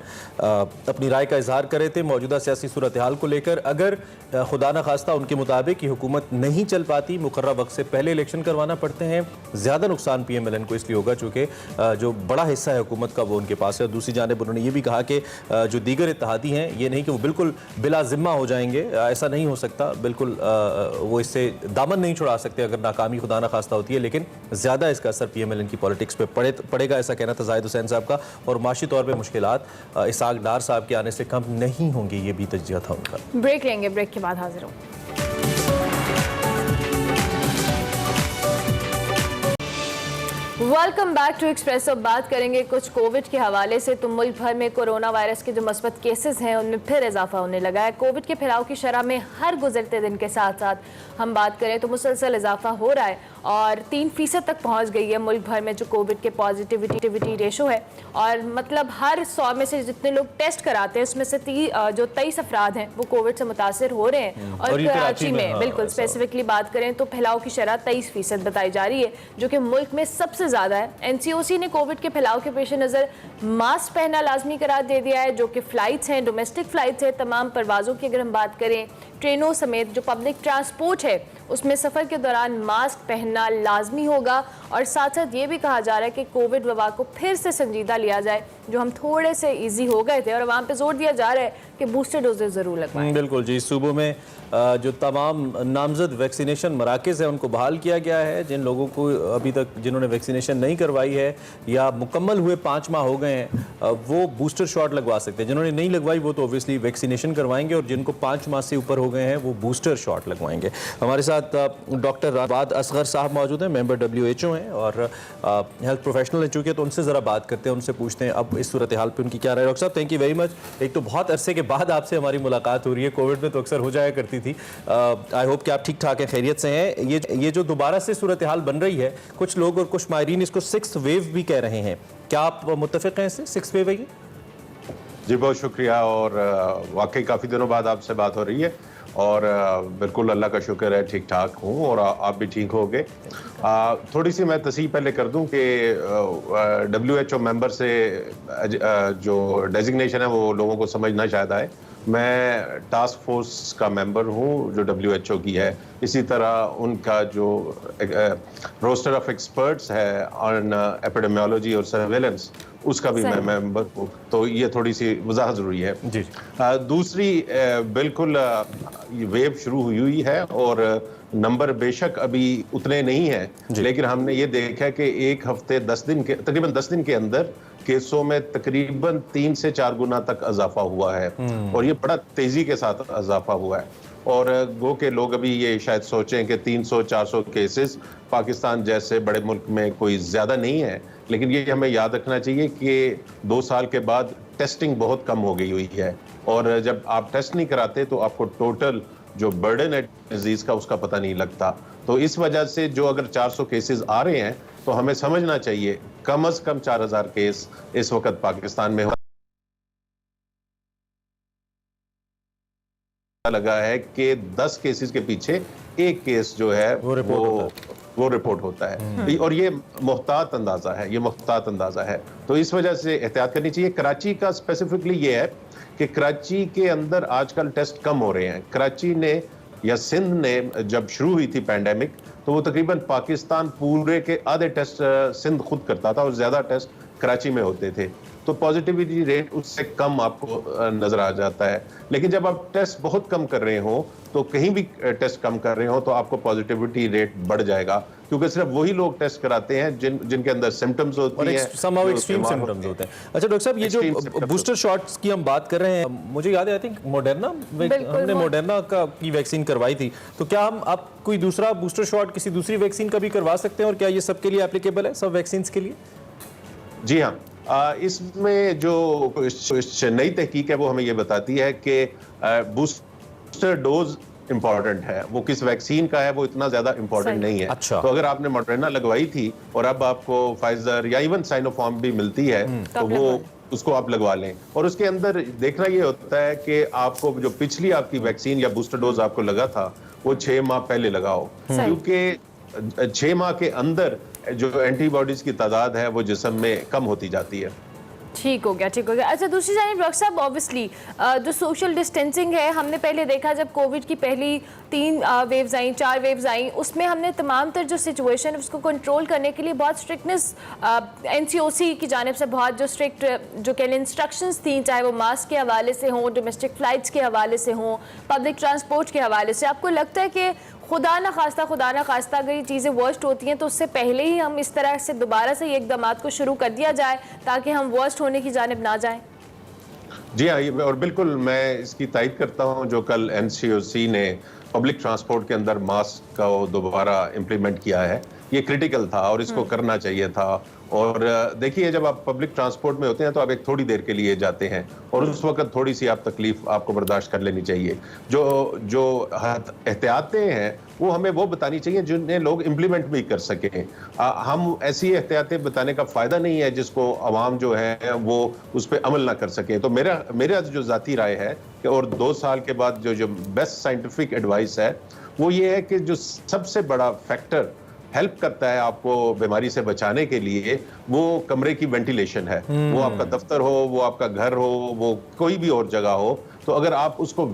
अपनी राय का इजहार कर रहे थे मौजूदा सियासी सूरत हाल को लेकर। अगर खुदा न खास्ता उनके मुताबिक ये हुकूमत नहीं चल पाती, मुकर्रर वक्त से पहले इलेक्शन करवाना पड़ते हैं, ज़्यादा नुकसान PMLN को इसलिए होगा चूँकि जो बड़ा हिस्सा है हुकूमत का वो उनके पास है। और दूसरी जानिब उन्होंने ये भी कहा कि जो दीगर इत्तेहादी हैं ये नहीं कि वो बिल्कुल बिला ज़िम्मा हो जाएंगे, ऐसा नहीं हो सकता, बिल्कुल वो इससे दामन नहीं छुड़ा सकते अगर नाकामी खुदा न खास्ता होती है, लेकिन ज़्यादा इसका असर PMLN की पॉलिटिक्स पे पड़ेगा, ऐसा कहना था जाहिद हुसैन साहब का। और माशी तौर पे मुश्किलात इसाक डार साहब के आने से कम नहीं होंगी, ये भी तज्जिया था उनका। ब्रेक लेंगे, ब्रेक के बाद हाजिर हूँ। Welcome back to Express. अब बात करेंगे कुछ कोविड के हवाले से। तो मुल्क भर में कोरोना वायरस के जो मस्बत केसेस हैं उनमें फिर इजाफा होने लगा है। कोविड के फैलाव की शरह में हर गुजरते दिन के साथ साथ हम बात करें तो मुसलसल इजाफा हो रहा है और 3% तक पहुंच गई है मुल्क भर में जो कोविड के पॉजिटिविटी रेशो है। और मतलब हर 100 में से जितने लोग टेस्ट कराते हैं उसमें से जो 23 अफराद हैं वो कोविड से मुतासर हो रहे हैं। और ये कराची में हाँ, बिल्कुल स्पेसिफिकली बात करें तो फैलाव की शरह 23% बताई जा रही है, जो कि मुल्क में सबसे ज़्यादा है। एनसीओसी ने कोविड के फैलाव के पेश नज़र मास्क पहनना लाजमी करार दे दिया है, जो कि फ़्लाइट्स हैं, डोमेस्टिक फ़्लाइट्स हैं, तमाम परवाज़ों की अगर हम बात करें, ट्रेनों समेत जो पब्लिक ट्रांसपोर्ट है उसमें सफ़र के दौरान मास्क पहनना लाजमी होगा। और साथ साथ ये भी कहा जा रहा है कि कोविड वबा को फिर से संजीदा लिया जाए, जो हम थोड़े से इजी हो गए थे, और वहाँ पे जोर दिया जा रहा है कि बूस्टर डोजेज ज़रूर लगवाएं। बिल्कुल जी, सूबों में जो तमाम नामजद वैक्सीनेशन मराकज़ है उनको बहाल किया गया है। जिन लोगों को अभी तक जिन्होंने वैक्सीनेशन नहीं करवाई है या मुकम्मल हुए 5 माह हो गए हैं वो बूस्टर शॉट लगवा सकते हैं। जिन्होंने नहीं लगवाई वो तो ऑब्वियसली वैक्सीनेशन करवाएंगे, और जिनको 5 माह से ऊपर हो गए हैं वो बूस्टर शॉट लगवाएंगे। हमारे साथ डॉक्टर राबाद असगर साहब मौजूद हैं, मेंबर WHO हैं और हेल्थ प्रोफेशनल हैं चूँकि, तो उनसे ज़रा बात करते हैं, उनसे पूछते हैं अब इस सूरत हाल पर उनकी क्या राय। डॉक्टर साहब, थैंक यू वेरी मच। एक तो बहुत अरसे के बाद आपसे हमारी मुलाकात हो रही है, कोविड में तो अक्सर हो जाया करती थी। आई होप कि आप ठीक ठाक हैं, खैरियत से हैं। ये जो दोबारा से सूरत हाल बन रही है, कुछ लोग और कुछ माहिरीन इसको 6th वेव भी कह रहे हैं, क्या आप मुत्तफिक हैं इससे? 6th वेव है ये? जी बहुत शुक्रिया, और वाकई काफ़ी दिनों बाद आपसे बात हो रही है, और बिल्कुल अल्लाह का शुक्र है ठीक ठाक हूँ, और आप भी ठीक हो गए। थोड़ी सी मैं तस्हीह पहले कर दूं कि WHO मेंबर से जो डेजिग्नेशन है वो लोगों को समझना शायद आए। मैं टास्क फोर्स का मेंबर हूँ जो WHO की है। इसी तरह उनका जो रोस्टर ऑफ एक्सपर्ट्स है ऑन एपिडेमियोलॉजी और सर्वेलेंस, उसका भी मैं मेंबर हूँ, तो ये थोड़ी सी वजाहत ज़रूरी है जी। दूसरी बिल्कुल वेव शुरू हुई है, और नंबर बेशक अभी उतने नहीं हैं, लेकिन हमने ये देखा कि एक हफ्ते 10 दिन के तकरीबन 10 दिन के अंदर केसों में तकरीबन 3 से 4 गुना तक इजाफा हुआ है, और ये बड़ा तेजी के साथ इजाफा हुआ है। और गो के लोग अभी ये शायद सोचें कि 300-400 केसेस पाकिस्तान जैसे बड़े मुल्क में कोई ज़्यादा नहीं है, लेकिन ये हमें याद रखना चाहिए कि 2 साल के बाद टेस्टिंग बहुत कम हो गई हुई है, और जब आप टेस्ट नहीं कराते तो आपको टोटल जो बर्डन है डिजीज़ का उसका पता नहीं लगता। तो इस वजह से जो अगर 400 केसेस आ रहे हैं तो हमें समझना चाहिए कम से कम 4000 केस इस वक्त पाकिस्तान में लगा है कि 10 केसेस के पीछे एक केस जो है वो रिपोर्ट होता है, और ये मुहतात अंदाजा है, ये मुहतात अंदाजा है। तो इस वजह से एहतियात करनी चाहिए। कराची का स्पेसिफिकली ये है कि कराची के अंदर आजकल टेस्ट कम हो रहे हैं। कराची ने या सिंध ने जब शुरू हुई थी पैंडेमिक, तो वो तकरीबन पाकिस्तान पूरे के आधे टेस्ट सिंध खुद करता था और ज्यादा टेस्ट कराची में होते थे, तो पॉजिटिविटी रेट उससे कम आपको नजर आ जाता है। लेकिन जब आप टेस्ट बहुत कम कर रहे हो, तो कहीं भी टेस्ट कम कर रहे हो, तो आपको पॉजिटिविटी रेट बढ़ जाएगा, क्योंकि सिर्फ वही लोग टेस्ट कराते हैं जिनके अंदर सिम्टम्स होती हैं, somehow extreme symptoms होते हैं। अच्छा डॉक्टर साहब, ये जो बूस्टर शॉट्स की हम बात कर रहे हैं, मुझे याद है आई थिंक हमने मोडर्ना की वैक्सीन करवाई थी, तो क्या हम अब कोई दूसरा बूस्टर शॉट किसी दूसरी वैक्सीन का भी करवा सकते हैं, और क्या ये सबके लिए एप्लीकेबल है, सब वैक्सीन के लिए? जी हाँ, इसमें जो नई तहकीक है वो हमें ये बताती है कि बूस्टर डोज इंपॉर्टेंट है, वो किस वैक्सीन का है वो इतना ज्यादा इंपॉर्टेंट नहीं है। अच्छा। तो अगर आपने मॉडर्ना लगवाई थी और अब आपको फाइजर या इवन साइनोफार्म भी मिलती है, तो वो उसको आप लगवा लें। और उसके अंदर देखना ये होता है कि आपको जो पिछली आपकी वैक्सीन या बूस्टर डोज आपको लगा था वो 6 माह पहले लगाओ, क्योंकि 6 माह के अंदर जो एंटीबॉडीज की तादाद है वो जिस्म में कम होती जाती है। ठीक हो गया, ठीक हो गया। अच्छा, दूसरी जानिब डॉक्टर साहब, ऑब्वियसली जो सोशल डिस्टेंसिंग है, हमने पहले देखा जब कोविड की पहली 3 वेव्स आई, 4 वेव्स आई, उसमें हमने तमाम तर जो सिचुएशन है उसको कंट्रोल करने के लिए बहुत स्ट्रिक्टनेस NCOC की जानिब से बहुत जो स्ट्रिक्ट जो कह लें इंस्ट्रक्शंस थी, चाहे वो मास्क के हवाले से हों, डोमेस्टिक फ़्लाइट्स के हवाले से हों, पब्लिक ट्रांसपोर्ट के हवाले से। आपको लगता है कि खुदा ना खास्ता अगर ये चीज़ें वर्स्ट होती हैं तो उससे पहले ही हम इस तरह से दोबारा से ये इक़दामात को शुरू कर दिया जाए ताकि हम वर्स्ट होने की जानिब ना जाएं? जी हाँ, और बिल्कुल मैं इसकी तायद करता हूँ जो कल NCOC ने पब्लिक ट्रांसपोर्ट के अंदर मास्क का दोबारा इम्प्लीमेंट किया है। ये क्रिटिकल था और इसको करना चाहिए था। और देखिए, जब आप पब्लिक ट्रांसपोर्ट में होते हैं तो आप एक थोड़ी देर के लिए जाते हैं और उस वक्त थोड़ी सी आप तकलीफ आपको बर्दाश्त कर लेनी चाहिए। जो एहतियातें हैं वो हमें वो बतानी चाहिए जिन्हें लोग इम्प्लीमेंट भी कर सकें। हम ऐसी एहतियातें बताने का फायदा नहीं है जिसको आवाम जो है वो उस पर अमल ना कर सके। तो मेरा जो जाती राय है कि और 2 साल के बाद जो बेस्ट साइंटिफिक एडवाइस है वो ये है कि जो सबसे बड़ा फैक्टर हेल्प करता है आपको बीमारी से बचाने के लिए वो कमरे की वेंटिलेशन है। वो आपका दफ्तर हो, वो आपका घर हो, वो कोई भी और जगह हो, तो अगर आप उसको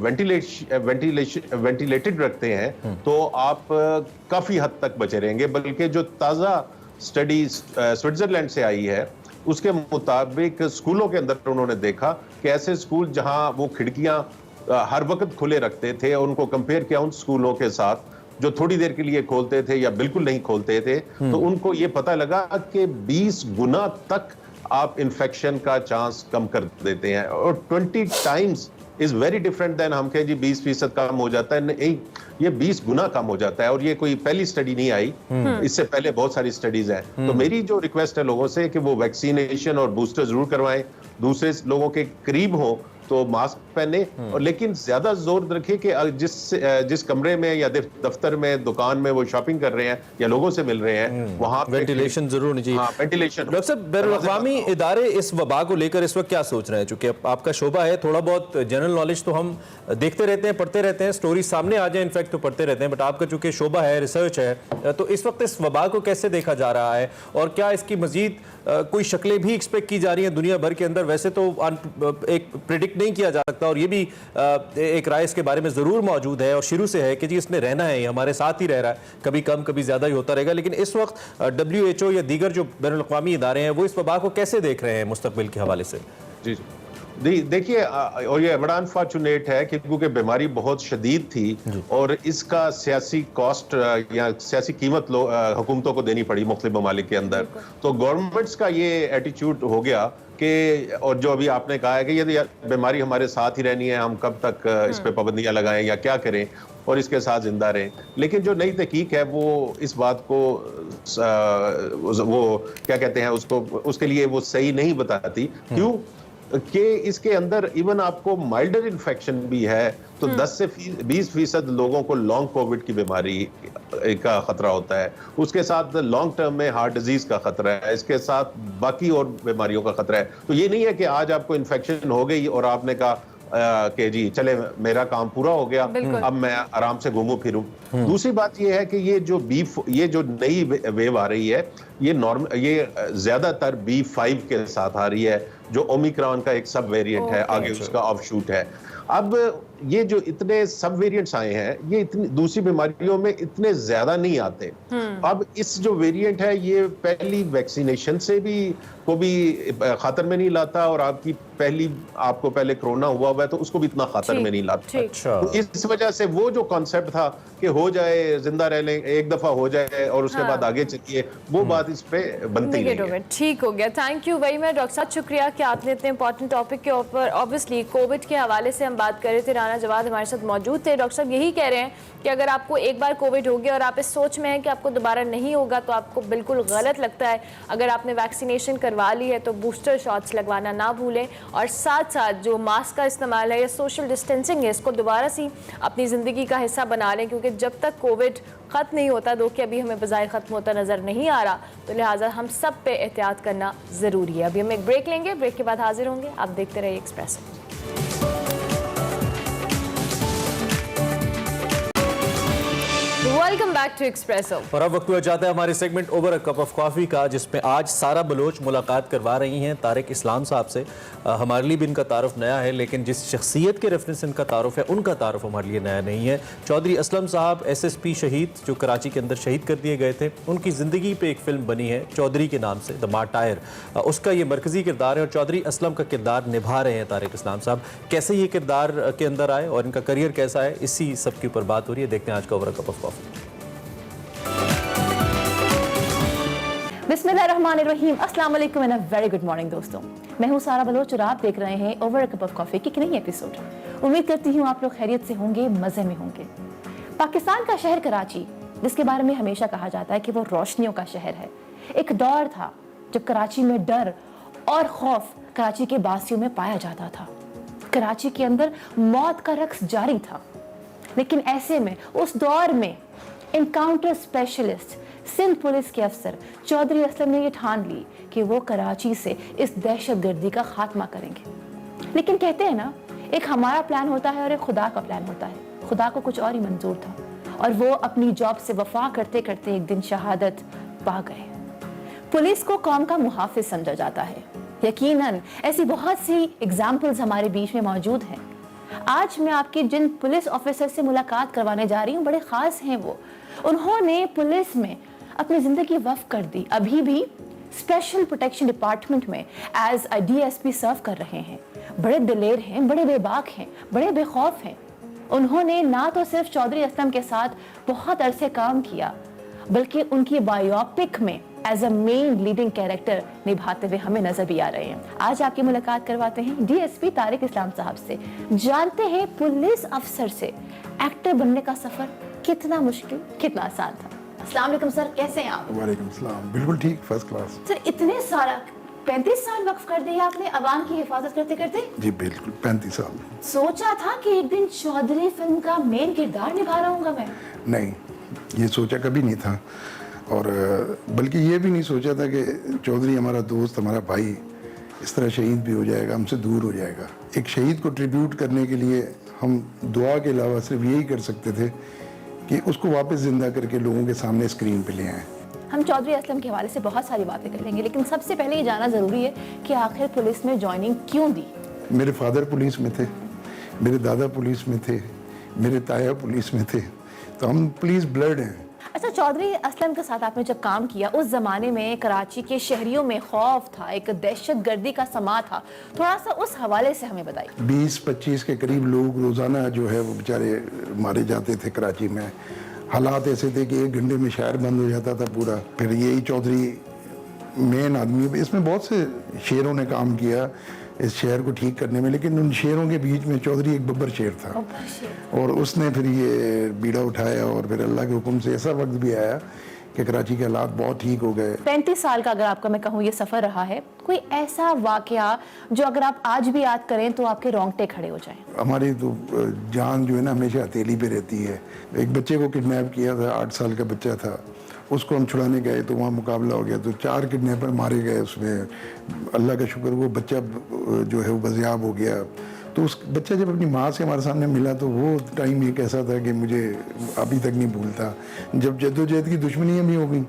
वेंटिलेटेड रखते हैं तो आप काफी हद तक बचे रहेंगे। बल्कि जो ताज़ा स्टडी स्विट्जरलैंड से आई है उसके मुताबिक स्कूलों के अंदर उन्होंने देखा कि ऐसे स्कूल जहां वो खिड़कियां हर वक्त खुले रखते थे, उनको कंपेयर किया उन स्कूलों के साथ जो थोड़ी देर के लिए खोलते थे या बिल्कुल नहीं खोलते थे, तो उनको ये पता लगा कि 20 गुना तक आप इन्फेक्शन का चांस कम कर देते हैं। और 20 times is very different than हम कहें जी 20% कम हो जाता है। नहीं, ये 20 गुना कम हो जाता है। और ये कोई पहली स्टडी नहीं आई, इससे पहले बहुत सारी स्टडीज हैं। तो मेरी जो रिक्वेस्ट है लोगों से कि वो वैक्सीनेशन और बूस्टर जरूर करवाएं, दूसरे लोगों के करीब हो तो मास्क पहने, और लेकिन ज्यादा जोर रखे कि जिस कमरे में या दफ्तर में, दुकान में वो शॉपिंग कर रहे हैं या लोगों से मिल रहे हैं वहां वेंटिलेशन जरूर नहीं चाहिए। हाँ, वेंटिलेशन। डॉक्टर साहब, बैनुल-अक़वामी इदारे इस वबा को लेकर इस वक्त क्या सोच रहे हैं? चूंकि आपका शोबा है, थोड़ा बहुत जनरल नॉलेज तो हम देखते रहते हैं, पढ़ते रहते हैं, स्टोरी सामने आ जाए इनफैक्ट तो पढ़ते रहते हैं, बट आपका चूंकि शोबा है, रिसर्च है, तो इस वक्त इस वबा को कैसे देखा जा रहा है और क्या इसकी मजीद कोई शक्लें भी एक्सपेक्ट की जा रही हैं दुनिया भर के अंदर? वैसे तो एक प्रिडिक्ट नहीं किया जा सकता और ये भी एक राय इसके बारे में जरूर मौजूद है और शुरू से है कि जी इसने रहना है, हमारे साथ ही रह रहा है, कभी कम कभी ज्यादा ही होता रहेगा। लेकिन इस वक्त WHO या दीगर जो बैनुल-अक़वामी इदारे हैं वो इस वबा को कैसे देख रहे हैं मुस्तकबिल के हवाले से? जी देखिए, और ये बड़ा अनफॉर्चुनेट है क्योंकि बीमारी बहुत शदीद थी और इसका सियासी कॉस्ट या सियासी कीमत हुकूमतों को देनी पड़ी मुख्तलिफ ममालिक के अंदर। तो गवर्नमेंट्स का ये एटीट्यूड हो गया कि, और जो अभी आपने कहा है कि ये बीमारी हमारे साथ ही रहनी है, हम कब तक इस पे पाबंदियां लगाएं या क्या करें और इसके साथ जिंदा रहें। लेकिन जो नई तहकीक है वो इस बात को वो क्या कहते हैं उसके लिए वो सही नहीं बताती। क्यों कि इसके अंदर इवन आपको माइल्डर इन्फेक्शन भी है तो 10 से 20% लोगों को लॉन्ग कोविड की बीमारी का खतरा होता है, उसके साथ लॉन्ग टर्म में हार्ट डिजीज का खतरा है, इसके साथ बाकी और बीमारियों का खतरा है। तो ये नहीं है कि आज आपको इन्फेक्शन हो गई और आपने कहा कि जी चले मेरा काम पूरा हो गया, अब मैं आराम से घूमूं फिरूं। दूसरी बात ये है कि ये जो नई वेव आ रही है ये ज्यादातर B5 के साथ आ रही है जो ओमिक्रॉन का एक सब वेरिएंट है, आगे उसका ऑफशूट है। अब ये जो इतने सब वेरिएंट्स आए हैं ये इतनी दूसरी बीमारियों में इतने ज्यादा नहीं आते। अब इस जो वेरिएंट है ये पहली वैक्सीनेशन से भी खातर में नहीं लाता और आपको पहले कोरोना हुआ है तो उसको भी इतना खातर में नहीं लाता। तो इस वजह से वो जो कॉन्सेप्ट था कि हो जाए, जिंदा रह लें, एक दफा हो जाए और उसके बाद आगे चलिए, वो बात इस पे बनती नहीं है। ठीक हो गया, thank you very much doctor साहब, शुक्रिया कि आपने इतने इंपॉर्टेंट टॉपिक के ऊपर, ऑब्वियसली कोविड के हवाले से हम बात कर रहे थे, राना जवाद हमारे साथ मौजूद थे। डॉक्टर साहब यही कह रहे हैं कि अगर आपको एक बार कोविड हो गया और आप इस सोच में हैं कि आपको दोबारा नहीं होगा तो आपको बिल्कुल गलत लगता है। अगर आपने वैक्सीनेशन करवा ली है तो बूस्टर शॉट्स लगवाना ना भूलें और साथ साथ जो मास्क का इस्तेमाल है या सोशल डिस्टेंसिंग है इसको दोबारा से अपनी ज़िंदगी का हिस्सा बना लें, क्योंकि जब तक कोविड ख़त्म नहीं होता, दो कि अभी हमें बज़ाहिर ख़त्म होता नज़र नहीं आ रहा, तो लिहाजा हम सब पे एहतियात करना ज़रूरी है। अभी हम एक ब्रेक लेंगे, ब्रेक के बाद हाजिर होंगे। आप देखते रहिए Express. Welcome back to Expresso. और अब वक्त हुआ जाता है हमारे segment over a cup of coffee का, जिसमें आज सारा बलोच मुलाकात करवा रही हैं तारिक इस्लाम साहब से। हमारे लिए भी इनका तारुफ नया है, लेकिन जिस शख्सियत के रेफरेंस इनका तारुफ है उनका तारुफ हमारे लिए नया नहीं है। चौधरी असलम साहब SSP शहीद जो कराची के अंदर शहीद कर दिए गए थे, उनकी ज़िंदगी पे एक फ़िल्म बनी है चौधरी के नाम से, द मार्टायर, उसका ये मरकज़ी किरदार है और चौधरी असलम का किरदार निभा रहे हैं तारिक इस्लाम साहब। कैसे ये किरदार के अंदर आए और इनका करियर कैसा है, इसी सब के ऊपर बात हो रही है। देखते हैं आज का over a cup of coffee. बिस्मिल्लाहिर्रहमानिर्रहीम, अस्सलाम वालेकुम and a very good morning दोस्तों। मैं हूं सारा बलोच और आप देख रहे हैं over a cup of coffee की नई एपिसोड। उम्मीद करती हूं आप लोग खैरियत से होंगे, मजे में होंगे। पाकिस्तान का शहर कराची जिसके बारे में हमेशा कहा जाता है कि वो रोशनियों का शहर है। एक दौर था जब कराची में डर और खौफ कराची के बासियों में पाया जाता था। कराची के अंदर मौत का रक्स जारी था। लेकिन ऐसे में उस दौर में एनकाउंटर स्पेशलिस्ट सिंध पुलिस के अफसर चौधरी असलम ने ये ठान ली कि वो कराची से इस दहशतगर्दी का खात्मा करेंगे। लेकिन कहते हैं ना, एक हमारा प्लान होता है और एक खुदा का प्लान होता है। खुदा को कुछ और ही मंजूर था और वो अपनी जॉब से वफा करते करते एक दिन शहादत पा गए। पुलिस को कौम का मुहाफिज समझा जाता है। यकीनन ऐसी बहुत सी एग्जाम्पल्स हमारे बीच में मौजूद हैं। आज मैं आपकी जिन पुलिस ऑफिसर से मुलाकात करवाने जा रही हूँ, बड़े खास हैं वो। उन्होंने पुलिस में अपनी जिंदगी वक्फ कर दी। अभी भी स्पेशल प्रोटेक्शन डिपार्टमेंट में एज अ DSP सर्व कर रहे हैं। बड़े दिलेर हैं, बड़े बेबाक हैं, बड़े बेखौफ हैं। उन्होंने ना तो सिर्फ चौधरी असलम के साथ बहुत अरसे काम किया, बल्कि उनकी बायोपिक में as a main leading character निभाते हुए हमें नजर भी आ रहे हैं। आज आपकी मुलाकात करवाते हैं DSP तारिक इस्लाम साहब से। जानते हैं पुलिस अफसर से एक्टर बनने का सफर कितना मुश्किल, कितना आसान था। अस्सलाम वालेकुम सर, कैसे हैं आप? वालेकुम सलाम, बिल्कुल ठीक, फर्स्ट क्लास। सर, इतने सारा 35 साल वक्फ कर दिया आपने अवाम की हिफाजत करते करते? जी बिल्कुल, 35 साल। सोचा था कि एक दिन चौधरी फिल्म का मेन किरदार निभा रहा हूँगा मैं? नहीं, ये सोचा कभी नहीं था। और बल्कि ये भी नहीं सोचा था कि चौधरी हमारा दोस्त, हमारा भाई इस तरह शहीद भी हो जाएगा, हमसे दूर हो जाएगा। एक शहीद को ट्रिब्यूट करने के लिए हम दुआ के अलावा सिर्फ यही कर सकते थे कि उसको वापस जिंदा करके लोगों के सामने स्क्रीन पे ले आएँ। हम चौधरी असलम के हवाले से बहुत सारी बातें कर लेंगे, लेकिन सबसे पहले ये जानना ज़रूरी है कि आखिर पुलिस में ज्वाइनिंग क्यों दी? मेरे फादर पुलिस में थे, मेरे दादा पुलिस में थे, मेरे ताया पुलिस में थे, तो हम पुलिस ब्लड हैं। अच्छा, चौधरी असलम के साथ आपने जब काम किया, उस ज़माने में कराची के शहरियों में खौफ था, एक दहशतगर्दी का समा था। थोड़ा सा उस हवाले से हमें बताइए। 20-25 के करीब लोग रोज़ाना जो है वो बेचारे मारे जाते थे कराची में। हालात ऐसे थे कि 1 घंटे में शहर बंद हो जाता था पूरा। फिर यही चौधरी मेन आदमी, इसमें बहुत से शेरों ने काम किया इस शहर को ठीक करने में, लेकिन उन शेरों के बीच में चौधरी एक बब्बर शेर था और उसने फिर ये बीड़ा उठाया और फिर अल्लाह के हुक्म से ऐसा वक्त भी आया कि कराची के हालात बहुत ठीक हो गए। 35 साल का अगर आपका मैं कहूँ ये सफ़र रहा है, कोई ऐसा वाकया जो अगर आप आज भी याद करें तो आपके रोंगटे खड़े हो जाएं? हमारी तो जान जो है ना हमेशा हथेली पे रहती है। एक बच्चे को किडनैप किया था, 8 साल का बच्चा था, उसको हम छुड़ाने गए तो वहाँ मुकाबला हो गया, तो 4 किडनैपर मारे गए उसमें। अल्लाह का शुक्र वो बच्चा जो है वो बज़ियाब हो गया। तो उस बच्चा जब अपनी माँ से हमारे सामने मिला तो वो टाइम एक ऐसा था कि मुझे अभी तक नहीं भूलता। जब जद्दोजहद की दुश्मनियाँ भी हो गई,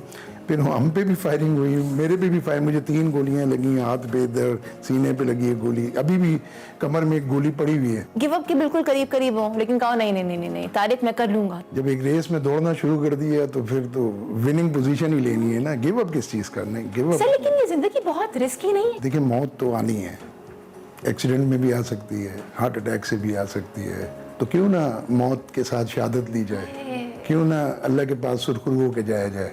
फिर हम पे भी फायरिंग हुई, मेरे पे भी फायर, मुझे 3 गोलियां लगी, हाथ पे, इधर सीने पे लगी है गोली, अभी भी कमर में एक गोली पड़ी हुई है। गिव अप के बिल्कुल करीब करीब हो, लेकिन कहो नहीं नहीं नहीं नहीं तारिक मैं कर लूंगा। जब एक रेस में दौड़ना शुरू कर दिया तो फिर तो विनिंग पोजीशन ही लेनी है ना, गिव अप किस चीज का? नहीं गिव अप। सर, लेकिन ये जिंदगी बहुत रिस्की नहीं है? देखिए, मौत तो आनी है, एक्सीडेंट में भी आ सकती है, हार्ट अटैक से भी आ सकती है, तो क्यों ना मौत के साथ शहादत ली जाए, क्यों ना अल्लाह के पास सुरखरू होकर जाया जाए।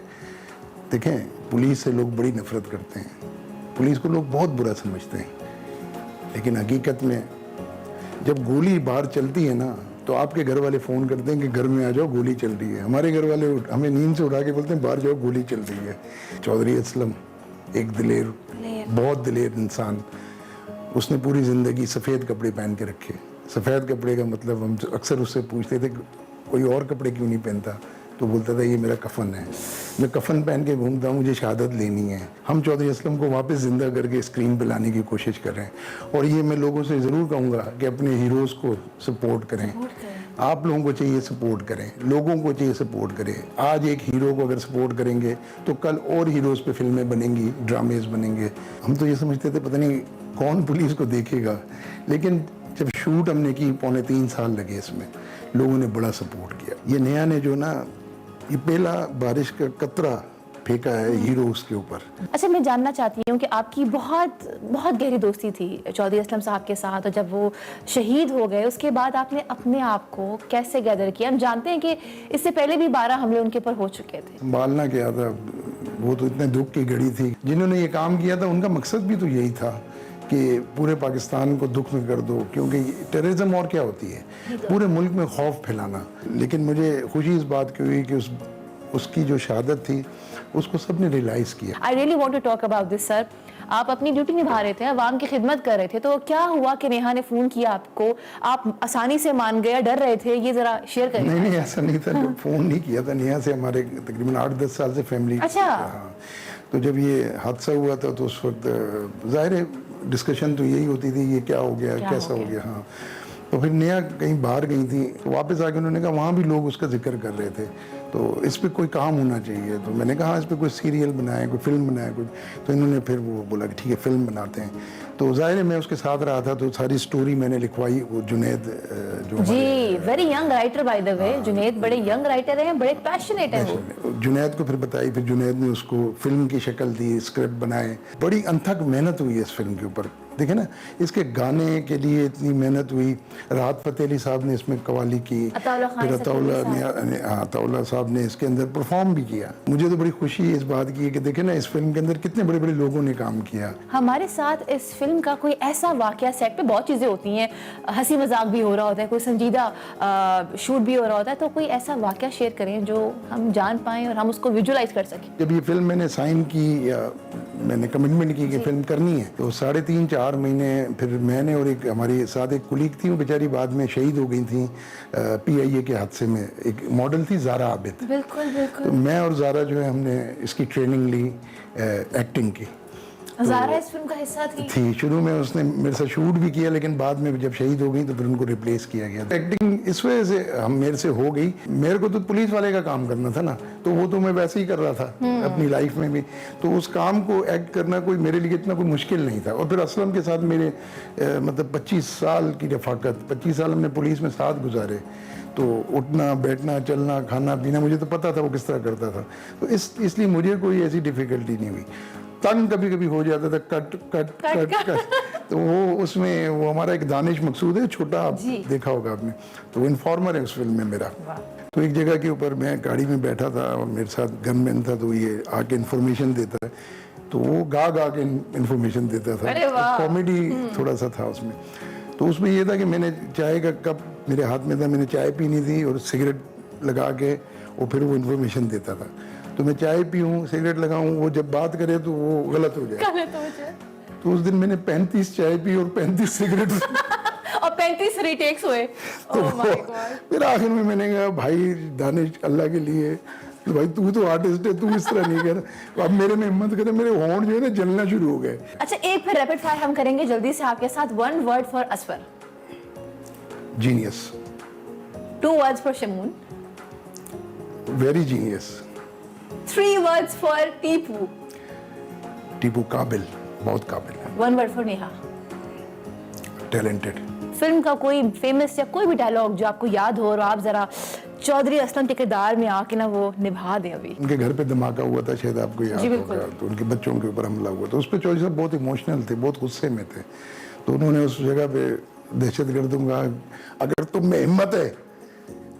देखें, पुलिस से लोग बड़ी नफरत करते हैं, पुलिस को लोग बहुत बुरा समझते हैं, लेकिन हकीकत में जब गोली बाहर चलती है ना तो आपके घर वाले फ़ोन करते हैं कि घर में आ जाओ, गोली चल रही है। हमारे घर वाले हमें नींद से उठा के बोलते हैं बाहर जाओ, गोली चल रही है। चौधरी असलम एक दिलेर, बहुत दिलेर इंसान, उसने पूरी ज़िंदगी सफ़ेद कपड़े पहन के रखे। सफ़ेद कपड़े का मतलब हम अक्सर उससे पूछते थे कोई और कपड़े क्यों नहीं पहनता, तो बोलता था ये मेरा कफन है, मैं कफन पहन के घूमता हूँ, मुझे शहादत लेनी है। हम चौधरी असलम को वापस ज़िंदा करके स्क्रीन पे लाने की कोशिश कर रहे हैं और ये मैं लोगों से ज़रूर कहूँगा कि अपने हीरोज़ को सपोर्ट करें। आप लोगों को चाहिए सपोर्ट करें, लोगों को चाहिए सपोर्ट करें। आज एक हीरो को अगर सपोर्ट करेंगे तो कल और हीरोज़ पे फिल्में बनेंगी, ड्रामेज बनेंगे। हम तो ये समझते थे पता नहीं कौन पुलिस को देखेगा, लेकिन जब शूट हमने की 3.25 साल लगे इसमें, लोगों ने बड़ा सपोर्ट किया। ये नया ने जो ना ये पहला बारिश का कतरा फेंका है हीरोज़ के ऊपर। अच्छा, मैं जानना चाहती हूँ कि आपकी बहुत बहुत गहरी दोस्ती थी चौधरी असलम साहब के साथ, और जब वो शहीद हो गए उसके बाद आपने अपने आप को कैसे गैदर किया? हम जानते हैं कि इससे पहले भी 12 हमले उनके ऊपर हो चुके थे। संभालना क्या था, वो तो इतने दुख की घड़ी थी। जिन्होंने ये काम किया था उनका मकसद भी तो यही था कि पूरे पाकिस्तान को दुख में कर दो, क्योंकि टेररिज्म और क्या होती है, पूरे मुल्क में खौफ फैलाना। लेकिन मुझे खुशी इस बात की हुई कि उस उसकी जो शहादत थी उसको सबने रियलाइज़ किया। I really want to talk about this sir. आप अपनी ड्यूटी निभा रहे थे, अवाम की खिदमत कर रहे थे, तो क्या हुआ कि नेहा ने फ़ोन किया आपको, आप आसानी से मान गए, डर रहे थे? ये ज़रा शेयर करें। नहीं ऐसा नहीं था। जब फ़ोन नहीं किया था, नेहा से हमारे तकरीबन 8-10 साल से फैमिली। अच्छा। हाँ, तो जब ये हादसा हुआ था तो उस वक्त ज़ाहिर है डिस्कशन तो यही होती थी, ये क्या हो गया, कैसा हो गया। हाँ, तो फिर नेहा कहीं बाहर गई थी, तो वापस आके उन्होंने कहा वहाँ भी लोग उसका जिक्र कर रहे थे, तो इस पे कोई काम होना चाहिए। तो मैंने कहा इस पे कोई सीरियल बनाए, कोई फिल्म बनाए कुछ। तो इन्होंने फिर वो बोला कि ठीक है फिल्म बनाते हैं। तो ज़ाहिर है मैं उसके साथ रहा था, तो सारी स्टोरी मैंने लिखवाई। वो जुनैद जो जी, very young writer by the way. Junaid बड़े यंग राइटर हैं, बड़े पैशनेट हैं वो। जुनैद को फिर बताई, फिर जुनैद ने उसको फिल्म की शक्ल दी, स्क्रिप्ट बनाए। बड़ी अनथक मेहनत हुई है इस फिल्म के ऊपर। देखे ना, इसके गाने के लिए इतनी मेहनत हुई। राहत फ़तेह अली साहब ने इसमें कवाली की, फिर अताउल्ला साहब ने इसके अंदर परफॉर्म भी किया। मुझे तो बड़ी खुशी इस बात की है कि देखे ना इस फिल्म के अंदर कितने बड़े बड़े लोगों ने काम किया। हमारे साथ इस फिल्म का कोई ऐसा वाकया, सेट पे बहुत चीज़ें होती हैं, हंसी मजाक भी हो रहा होता है, कोई संजीदा शूट भी हो रहा होता है, तो कोई ऐसा वाकया शेयर करें जो हम जान पाएँ और हम उसको विजुलाइज कर सकें। जब ये फिल्म मैंने साइन की या मैंने कमिटमेंट की कि फिल्म करनी है, तो 3.5-4 महीने फिर मैंने और एक हमारे साथ एक कुलीग थी, वो बेचारी बाद में शहीद हो गई थी PIA के हादसे में। एक मॉडल थी ज़ारा आबिद। बिल्कुल बिल्कुल। तो मैं और ज़ारा जो है हमने इसकी ट्रेनिंग ली एक्टिंग की। ज़ारा इस फिल्म का हिस्सा थी। शुरू में उसने मेरे साथ शूट भी किया, लेकिन बाद में जब शहीद हो गई तो फिर उनको रिप्लेस किया गया। एक्टिंग इस वजह से हम मेरे से हो गई। मेरे को तो पुलिस वाले का काम करना था ना, तो वो तो मैं वैसे ही कर रहा था अपनी लाइफ में भी। तो उस काम को एक्ट करना कोई मेरे लिए इतना कोई मुश्किल नहीं था। और फिर असलम के साथ मेरे मतलब 25 साल की रफाकत, 25 साल हमने पुलिस में साथ गुजारे। तो उठना बैठना चलना खाना पीना मुझे तो पता था वो किस तरह करता था। तो इसलिए मुझे कोई ऐसी डिफ़िकल्टी नहीं हुई। तंग कभी कभी हो जाता था, कट कट कट कट। तो वो उसमें वो हमारा एक दानिश मकसूद है, छोटा, आप देखा होगा आपने, तो वो इन्फॉर्मर है उस फिल्म में मेरा। तो एक जगह के ऊपर मैं गाड़ी में बैठा था और मेरे साथ गनमैन था, तो ये आके इन्फॉर्मेशन देता है, तो वो गा के इन्फॉर्मेशन देता था। कॉमेडी थोड़ा सा था उसमें। तो उसमें ये था कि मैंने चाय का कप मेरे हाथ में था, मैंने चाय पीनी थी और सिगरेट लगा के और फिर वो इन्फॉर्मेशन देता था। तो मैं चाय पीऊँ, सिगरेट लगाऊँ, वो जब बात करे तो वो गलत हो जाए। तो उस दिन मैंने 35 चाय पी और 35 सिगरेट और 35 रीटेक्स हुए। तो फिर आखिर में मैंने कहा भाई दानिश, अल्लाह के लिए भाई तू तो आर्टिस्ट है, तू इस तरह नहीं कर। अब मेरे में हिम्मत करे, मेरे होंठ जो है ना जलना शुरू हो गए। अच्छा, एक फिर रैपिड फायर हम करेंगे जल्दी से आपके साथ। 1 word for Asfar. Genius. 2 words for Shamoon. Very genius. 3 words for Tipu. Tipu काबिल, बहुत काबिल है। 1 word for Neha. Talented. Film का कोई फेमस या कोई भी डायलॉग जो आपको याद हो और आप जरा चौधरी असलम के किरदार में आके ना वो निभा दें। अभी उनके घर पे धमाका हुआ था, शायद आपको याद होगा, तो उनके बच्चों के ऊपर हमला हुआ था। उस पर चौधरी साहब बहुत इमोशनल थे, बहुत गुस्से में थे। तो उन्होंने उस जगह पे दहशतगर्दों का, अगर तुम में हिम्मत है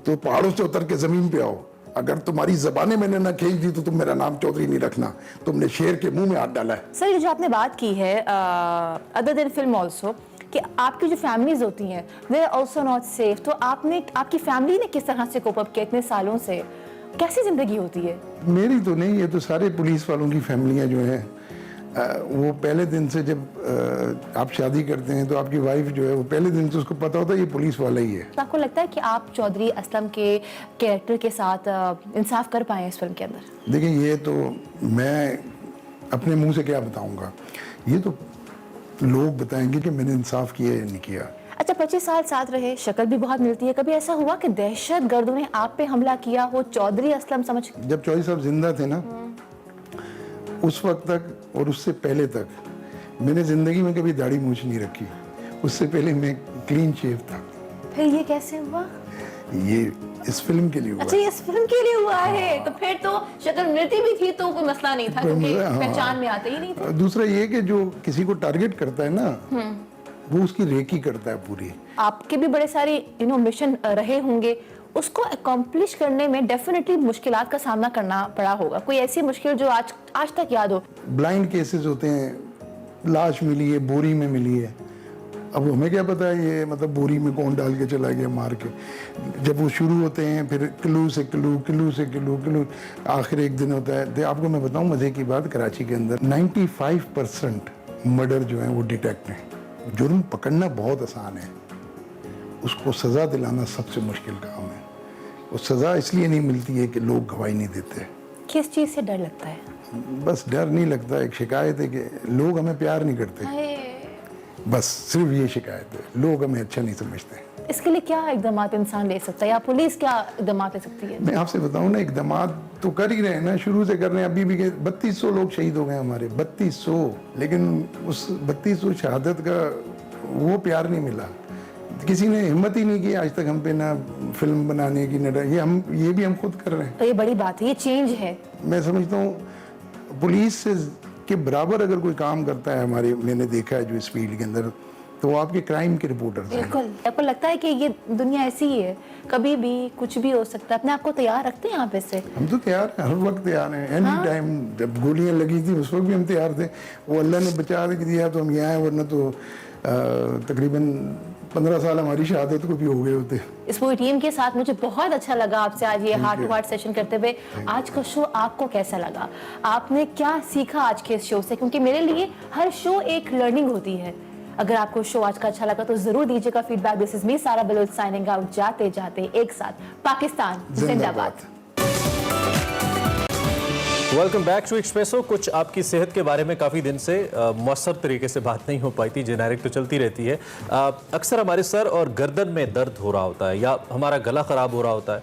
तो पहाड़ों से उतर के जमीन पे आओ, अगर तुम्हारी जबानें मैंने ना खींच दी तो तुम मेरा नाम चौधरी नहीं रखना, तुमने शेर के मुंह में हाथ डाला है। सर, ये जो आपने बात की है अदर देन फिल्म ऑल्सो, कि आपकी जो फैमिलीज होती हैं they are also not safe, तो आपकी फैमिली ने किस तरह से कोप अप किया इतने सालों से? कैसी जिंदगी होती है? मेरी तो नहीं, ये तो सारे पुलिस वालों की फैमिलियां जो हैं, वो पहले दिन से जब आप शादी करते हैं तो आपकी वाइफ जो है वो पहले दिन से उसको पता होता है ये पुलिस वाला ही है। तो आपको लगता है कि आप चौधरी असलम के कैरेक्टर के साथ इंसाफ कर पाए इस फिल्म के अंदर? देखिए, ये तो मैं अपने मुंह से क्या बताऊंगा, ये तो लोग बताएंगे कि मैंने इंसाफ किया या नहीं किया। अच्छा, 25 साल साथ रहे, शक्ल भी बहुत मिलती है, कभी ऐसा हुआ कि दहशत गर्दों ने आप पे हमला किया हो चौधरी असलम समझ? जब चौधरी साहब जिंदा थे ना, उस वक्त तक और उससे पहले तक मैंने जिंदगी में कभी दाढ़ी मूंछ नहीं रखी। उससे पहले मैं क्लीन शेव था। फिर ये कैसे हुआ? ये इस फिल्म के लिए हुआ। अच्छा, ये इस फिल्म के लिए हुआ है, तो फिर तो शक्ल मिलती भी थी तो कोई मसला नहीं था, क्योंकि पहचान में आते ही नहीं थे। दूसरा ये कि जो किसी को टारगेट करता है ना, वो उसकी रेकी करता है पूरी। आपके भी बड़े सारे मिशन रहे होंगे, उसको अकम्प्लिश करने में डेफिनेटली मुश्किलात का सामना करना पड़ा होगा। कोई ऐसी मुश्किल जो आज तक याद हो? ब्लाइंड केसेस होते हैं, लाश मिली है, बोरी में मिली है, अब हमें क्या पता है ये मतलब बोरी में कौन डाल के चला गया मार के। जब वो शुरू होते हैं फिर किलो से किलो, किलो से किलो, आखिर एक दिन होता है। तो आपको मैं बताऊं मज़े की बात, कराची के अंदर 95% मर्डर जो है वो डिटेक्ट हैं। जुर्म पकड़ना बहुत आसान है, उसको सज़ा दिलाना सबसे मुश्किल काम है। वो सज़ा इसलिए नहीं मिलती है कि लोग गवाही नहीं देते। किस चीज़ से डर लगता है? बस डर नहीं लगता, एक शिकायत है कि लोग हमें प्यार नहीं करते, बस सिर्फ ये शिकायत है, लोग हमें अच्छा नहीं समझते। इसके लिए क्या इकदाम इंसान ले सकता है या पुलिस क्या इकदाम ले सकती है? मैं आपसे बताऊं ना, इकदाम तो कर ही रहे हैं ना, शुरू से कर रहे हैं। अभी भी 3200 लोग शहीद हो गए हमारे, 3200, लेकिन उस 3200 शहादत का वो प्यार नहीं मिला। किसी ने हिम्मत ही नहीं की आज तक हम पे, ना फिल्म बनाने की, ना ये भी हम खुद कर रहे हैं। तो ये बड़ी बात है, ये चेंज है। मैं समझता हूँ पुलिस से के बराबर अगर कोई काम करता है हमारे, मैंने देखा है जो इस फील्ड के अंदर, तो वो आपके क्राइम के रिपोर्टर्स हैं। बिल्कुल। आपको लगता है कि ये दुनिया ऐसी ही है, कभी भी कुछ भी हो सकता है? अपने आप को तैयार रखते हैं यहाँ पे से? हम तो तैयार हैं, हर वक्त तैयार हैं, एनी टाइम। जब गोलियां लगी थी उस वक्त भी हम तैयार थे। वो अल्लाह ने बचा दिया तो हम यहाँ हैं, वरना तो तकरीबन 15 साल हमारी शहादत को भी हो गए होते। इस पूरी टीम के साथ मुझे बहुत अच्छा लगा आपसे आज ये हार्ट टू हार्ट सेशन करते हुए। आज का शो आपको कैसा लगा? आपने क्या सीखा आज के इस शो से? क्योंकि मेरे लिए हर शो एक लर्निंग होती है। अगर आपको शो आज का अच्छा लगा तो जरूर दीजिएगा फीडबैक। दिस इज मी सारा बलोच साइनिंग आउट। जाते जाते एक साथ पाकिस्तान जिंदाबाद। Welcome back to Expresso. कुछ आपकी सेहत के बारे में काफ़ी दिन से मौसर तरीके से बात नहीं हो पाई थी, जेनेरिक तो चलती रहती है। अक्सर हमारे सर और गर्दन में दर्द हो रहा होता है या हमारा गला ख़राब हो रहा होता है।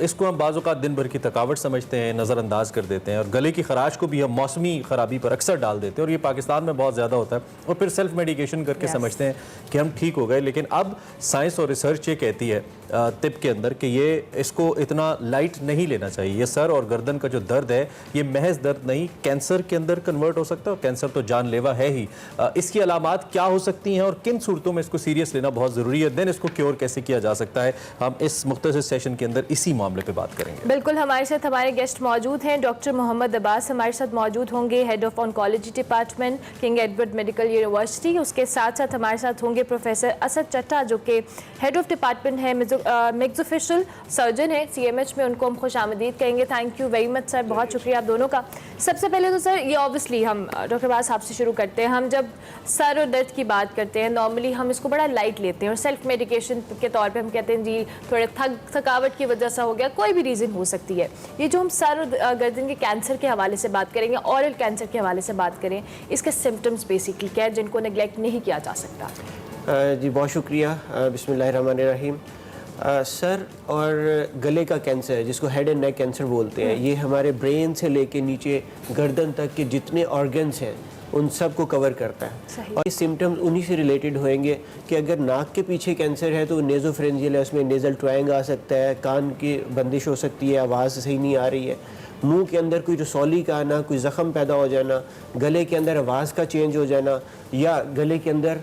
इसको हम बाज़ औक़ात दिन भर की थकावट समझते हैं, नज़रअंदाज कर देते हैं, और गले की खराश को भी हम मौसमी ख़राबी पर अक्सर डाल देते हैं, और ये पाकिस्तान में बहुत ज़्यादा होता है। और फिर सेल्फ मेडिकेशन करके समझते हैं कि हम ठीक हो गए। लेकिन अब साइंस और रिसर्च ये कहती है तिब के अंदर कि ये इसको इतना लाइट नहीं लेना चाहिए। ये सर और गर्दन का जो दर्द है ये महज दर्द नहीं, कैंसर के अंदर कन्वर्ट हो सकता है, और कैंसर तो जानलेवा है ही। इसकी अलामात क्या हो सकती हैं और किन सूरतों में इसको सीरियस लेना बहुत ज़रूरी है, देन इसको क्योर कैसे किया जा सकता है, हम इस मुख्तसर सेशन के अंदर इसी मामले पे बात करेंगे। बिल्कुल, हमारे साथ हमारे गेस्ट मौजूद हैं। डॉक्टर मोहम्मद अब्बास हमारे साथ मौजूद होंगे, head of oncology department, king Edward medical university. उसके साथ साथ हमारे साथ होंगे प्रोफेसर असद चट्टा, जो कि हेड ऑफ डिपार्टमेंट है, मेक्सोफेशियल सर्जन है CMH में। उनको हम खुश आमदीद कहेंगे। Thank you very much sir, बहुत शुक्रिया आप दोनों का। सबसे पहले तो सर ये ऑब्वियसली हम डॉक्टर अब्बास आपसे शुरू करते हैं। हम जब सर और दर्द की बात करते हैं नॉर्मली हम इसको बड़ा लाइट लेते हैं और सेल्फ मेडिकेशन के तौर पे हम कहते हैं जी थोड़े थकावट की वजह से हो गया, कोई भी रीज़न हो सकती है। ये जो हम सर और गर्दन के कैंसर के हवाले से बात करेंगे, ऑरल कैंसर के हवाले से बात करें, इसके सिम्टम्स बेसिकली क्या है जिनको नेगलेक्ट नहीं किया जा सकता? जी बहुत शुक्रिया। बिस्मिल्लाहिर्रहमानिर्रहीम। सर और गले का कैंसर जिसको हेड एंड नेक कैंसर बोलते हैं, ये हमारे ब्रेन से लेके नीचे गर्दन तक के जितने ऑर्गन्स हैं उन सब को कवर करता है। और ये सिम्टम्स उन्हीं से रिलेटेड होंगे कि अगर नाक के पीछे कैंसर है तो नेज़ोफरेंजियल है, उसमें नेज़ल ट्रायंग आ सकता है, कान की बंदिश हो सकती है, आवाज़ सही नहीं आ रही है, मुंह के अंदर कोई रसौली का आना, कोई ज़ख़म पैदा हो जाना, गले के अंदर आवाज़ का चेंज हो जाना, या गले के अंदर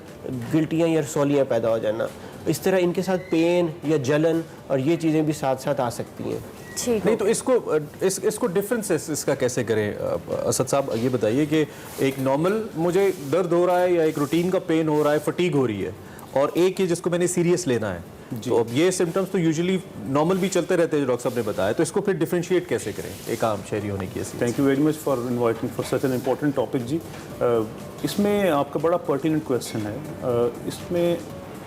गिल्टियाँ या रसौलियाँ पैदा हो जाना। इस तरह इनके साथ पेन या जलन और ये चीज़ें भी साथ साथ आ सकती हैं। नहीं तो इसको डिफरेंसेस इसका कैसे करें? असद साहब ये बताइए कि एक नॉर्मल मुझे दर्द हो रहा है या एक रूटीन का पेन हो रहा है, फटीग हो रही है, और एक ये जिसको मैंने सीरियस लेना है, तो अब ये सिम्टम्स तो यूजुअली नॉर्मल भी चलते रहते हैं जो डॉक्टर साहब ने बताया, तो इसको फिर डिफरेंशिएट कैसे करें एक आम शहरी होने की? Thank you very much for inviting for such an important topic जी। इसमें आपका बड़ा पर्टिनेंट क्वेश्चन है। इसमें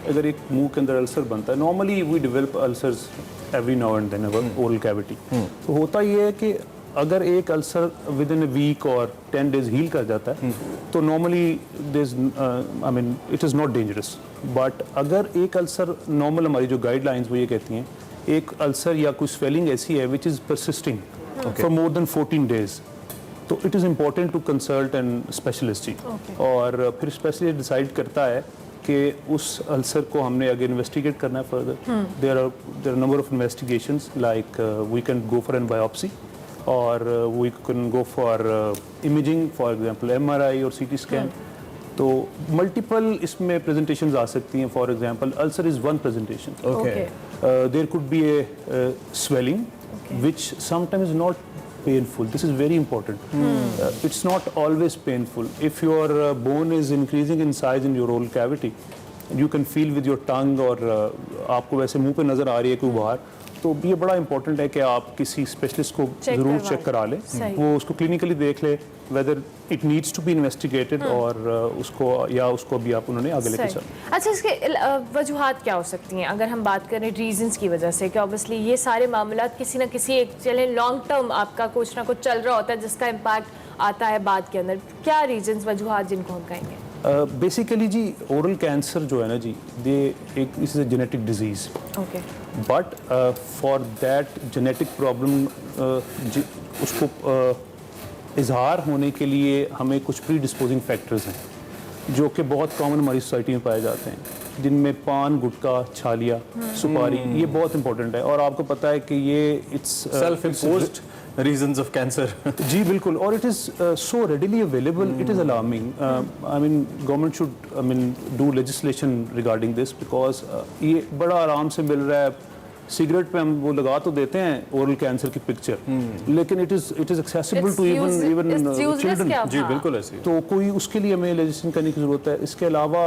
अगर एक मुंह के अंदर अल्सर बनता है, normally we develop ulcers every now and then our oral cavity. तो होता ये है कि अगर एक ulcer within a week और 10 डेज हील कर जाता है तो normally it is not dangerous. But अगर एक अल्सर, नॉर्मल हमारी जो गाइडलाइंस वो ये कहती हैं एक अल्सर या कोई स्वेलिंग ऐसी है which is persisting for more than 14 days, तो it is important to consult an specialist जी। और फिर स्पेशलिस्ट डिसाइड करता है कि उस अल्सर को हमने आगे इन्वेस्टिगेट करना है further. There are number of investigations like we can go for an biopsy और we can go for imaging, for example MRI और CT स्कैन। तो मल्टीपल इसमें प्रेजेंटेशंस आ सकती हैं। For example ulcer is one presentation. There could be a swelling which sometimes is not painful. This is very important. It's not always painful. If your bone is increasing in size in your oral cavity, you can feel with your tongue, और आपको वैसे मुंह पे नज़र आ रही है कोई बाहर, तो ये बड़ा इंपॉर्टेंट है कि आप किसी स्पेशलिस्ट को ज़रूर चेक करा लें, वो उसको क्लिनिकली देख ले whether it needs to be investigated, और उसको अभी आप उन्होंने आगे लेके चल। अच्छा, इसके वजूहात क्या हो सकती हैं अगर हम बात करें रीजंस की वजह से, कि ऑब्वियसली ये सारे मामला किसी ना किसी एक चले लॉन्ग टर्म आपका कुछ ना कुछ चल रहा होता है जिसका इम्पैक्ट आता है बाद के अंदर, क्या रीजंस वजूहात जिनको हम कहेंगे? बेसिकली जी ओरल कैंसर जो है ना जी, this is a genetic disease, okay, but for that genetic problem उसको इजहार होने के लिए हमें कुछ प्री डिस्पोजिंग फैक्टर्स हैं जो कि बहुत कॉमन हमारी सोसाइटी में पाए जाते हैं, जिनमें पान, गुटखा, छालिया, सुपारी, ये बहुत इंपॉर्टेंट है। और आपको पता है कि ये it's self imposed reasons of cancer. जी बिल्कुल, और it is so readily available, it is alarming. I mean government should do legislation regarding this, because ये बड़ा आराम से मिल रहा है। सिगरेट पे हम वो लगा तो देते हैं ओरल कैंसर की पिक्चर, लेकिन it is accessible to even children. जी बिल्कुल ऐसे। तो कोई उसके लिए हमें लेजिस्लेशन करने की ज़रूरत है। इसके अलावा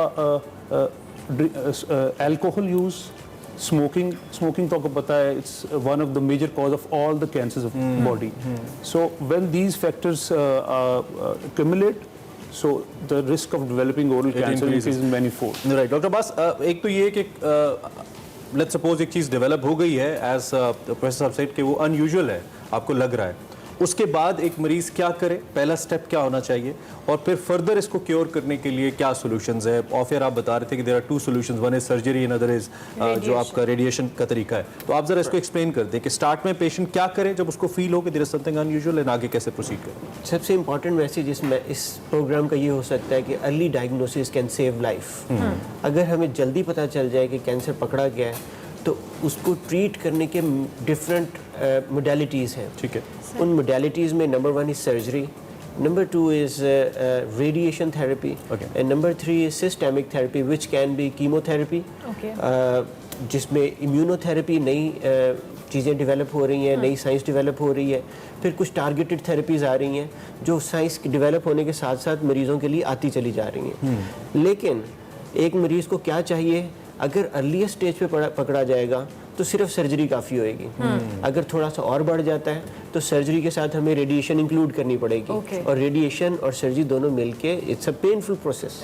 अल्कोहल यूज़, स्मोकिंग तो आपको पता है it's one of the major cause of all the cancers of body. So when these factors accumulate, so the risk of developing oral cancer is manifold. Right doctor Abbas, एक तो ये कि let's suppose एक चीज़ develop हो गई है, as professor साहब said कि वो अनयूजुअल है, आपको लग रहा है, उसके बाद एक मरीज क्या करे, पहला स्टेप क्या होना चाहिए, और फिर फर्दर इसको क्योर करने के लिए क्या सॉल्यूशंस है? और फिर आप बता रहे थे कि there are two solutions, one is surgery, another is जो आपका रेडिएशन का तरीका है। तो आप जरा इसको एक्सप्लेन कर दें कि स्टार्ट में पेशेंट क्या करे जब उसको फील हो कि there is something unusual, and आगे कैसे प्रोसीड करें? सबसे इंपॉर्टेंट मैसेज इस प्रोग्राम का ये हो सकता है कि early diagnosis can save life. अगर हमें जल्दी पता चल जाए कि कैंसर पकड़ा गया है, तो उसको ट्रीट करने के डिफरेंट मोडेलिटीज़ हैं। ठीक है, उन मोडेलिटीज़ में number 1 is surgery, number 2 is radiation therapy, and number 3 is systemic therapy which can B chemotherapy, जिसमें इम्यूनोथेरेपी नई चीज़ें डेवलप हो रही हैं, नई साइंस डेवलप हो रही है। फिर कुछ टारगेटेड थेरेपीज़ आ रही हैं जो साइंस डेवलप होने के साथ साथ मरीज़ों के लिए आती चली जा रही हैं। लेकिन एक मरीज़ को क्या चाहिए, अगर अर्लीस्ट स्टेज पे पकड़ा जाएगा तो सिर्फ सर्जरी काफ़ी होएगी। अगर थोड़ा सा और बढ़ जाता है तो सर्जरी के साथ हमें रेडिएशन इंक्लूड करनी पड़ेगी, और रेडिएशन और सर्जरी दोनों मिलके इट्स अ पेनफुल प्रोसेस।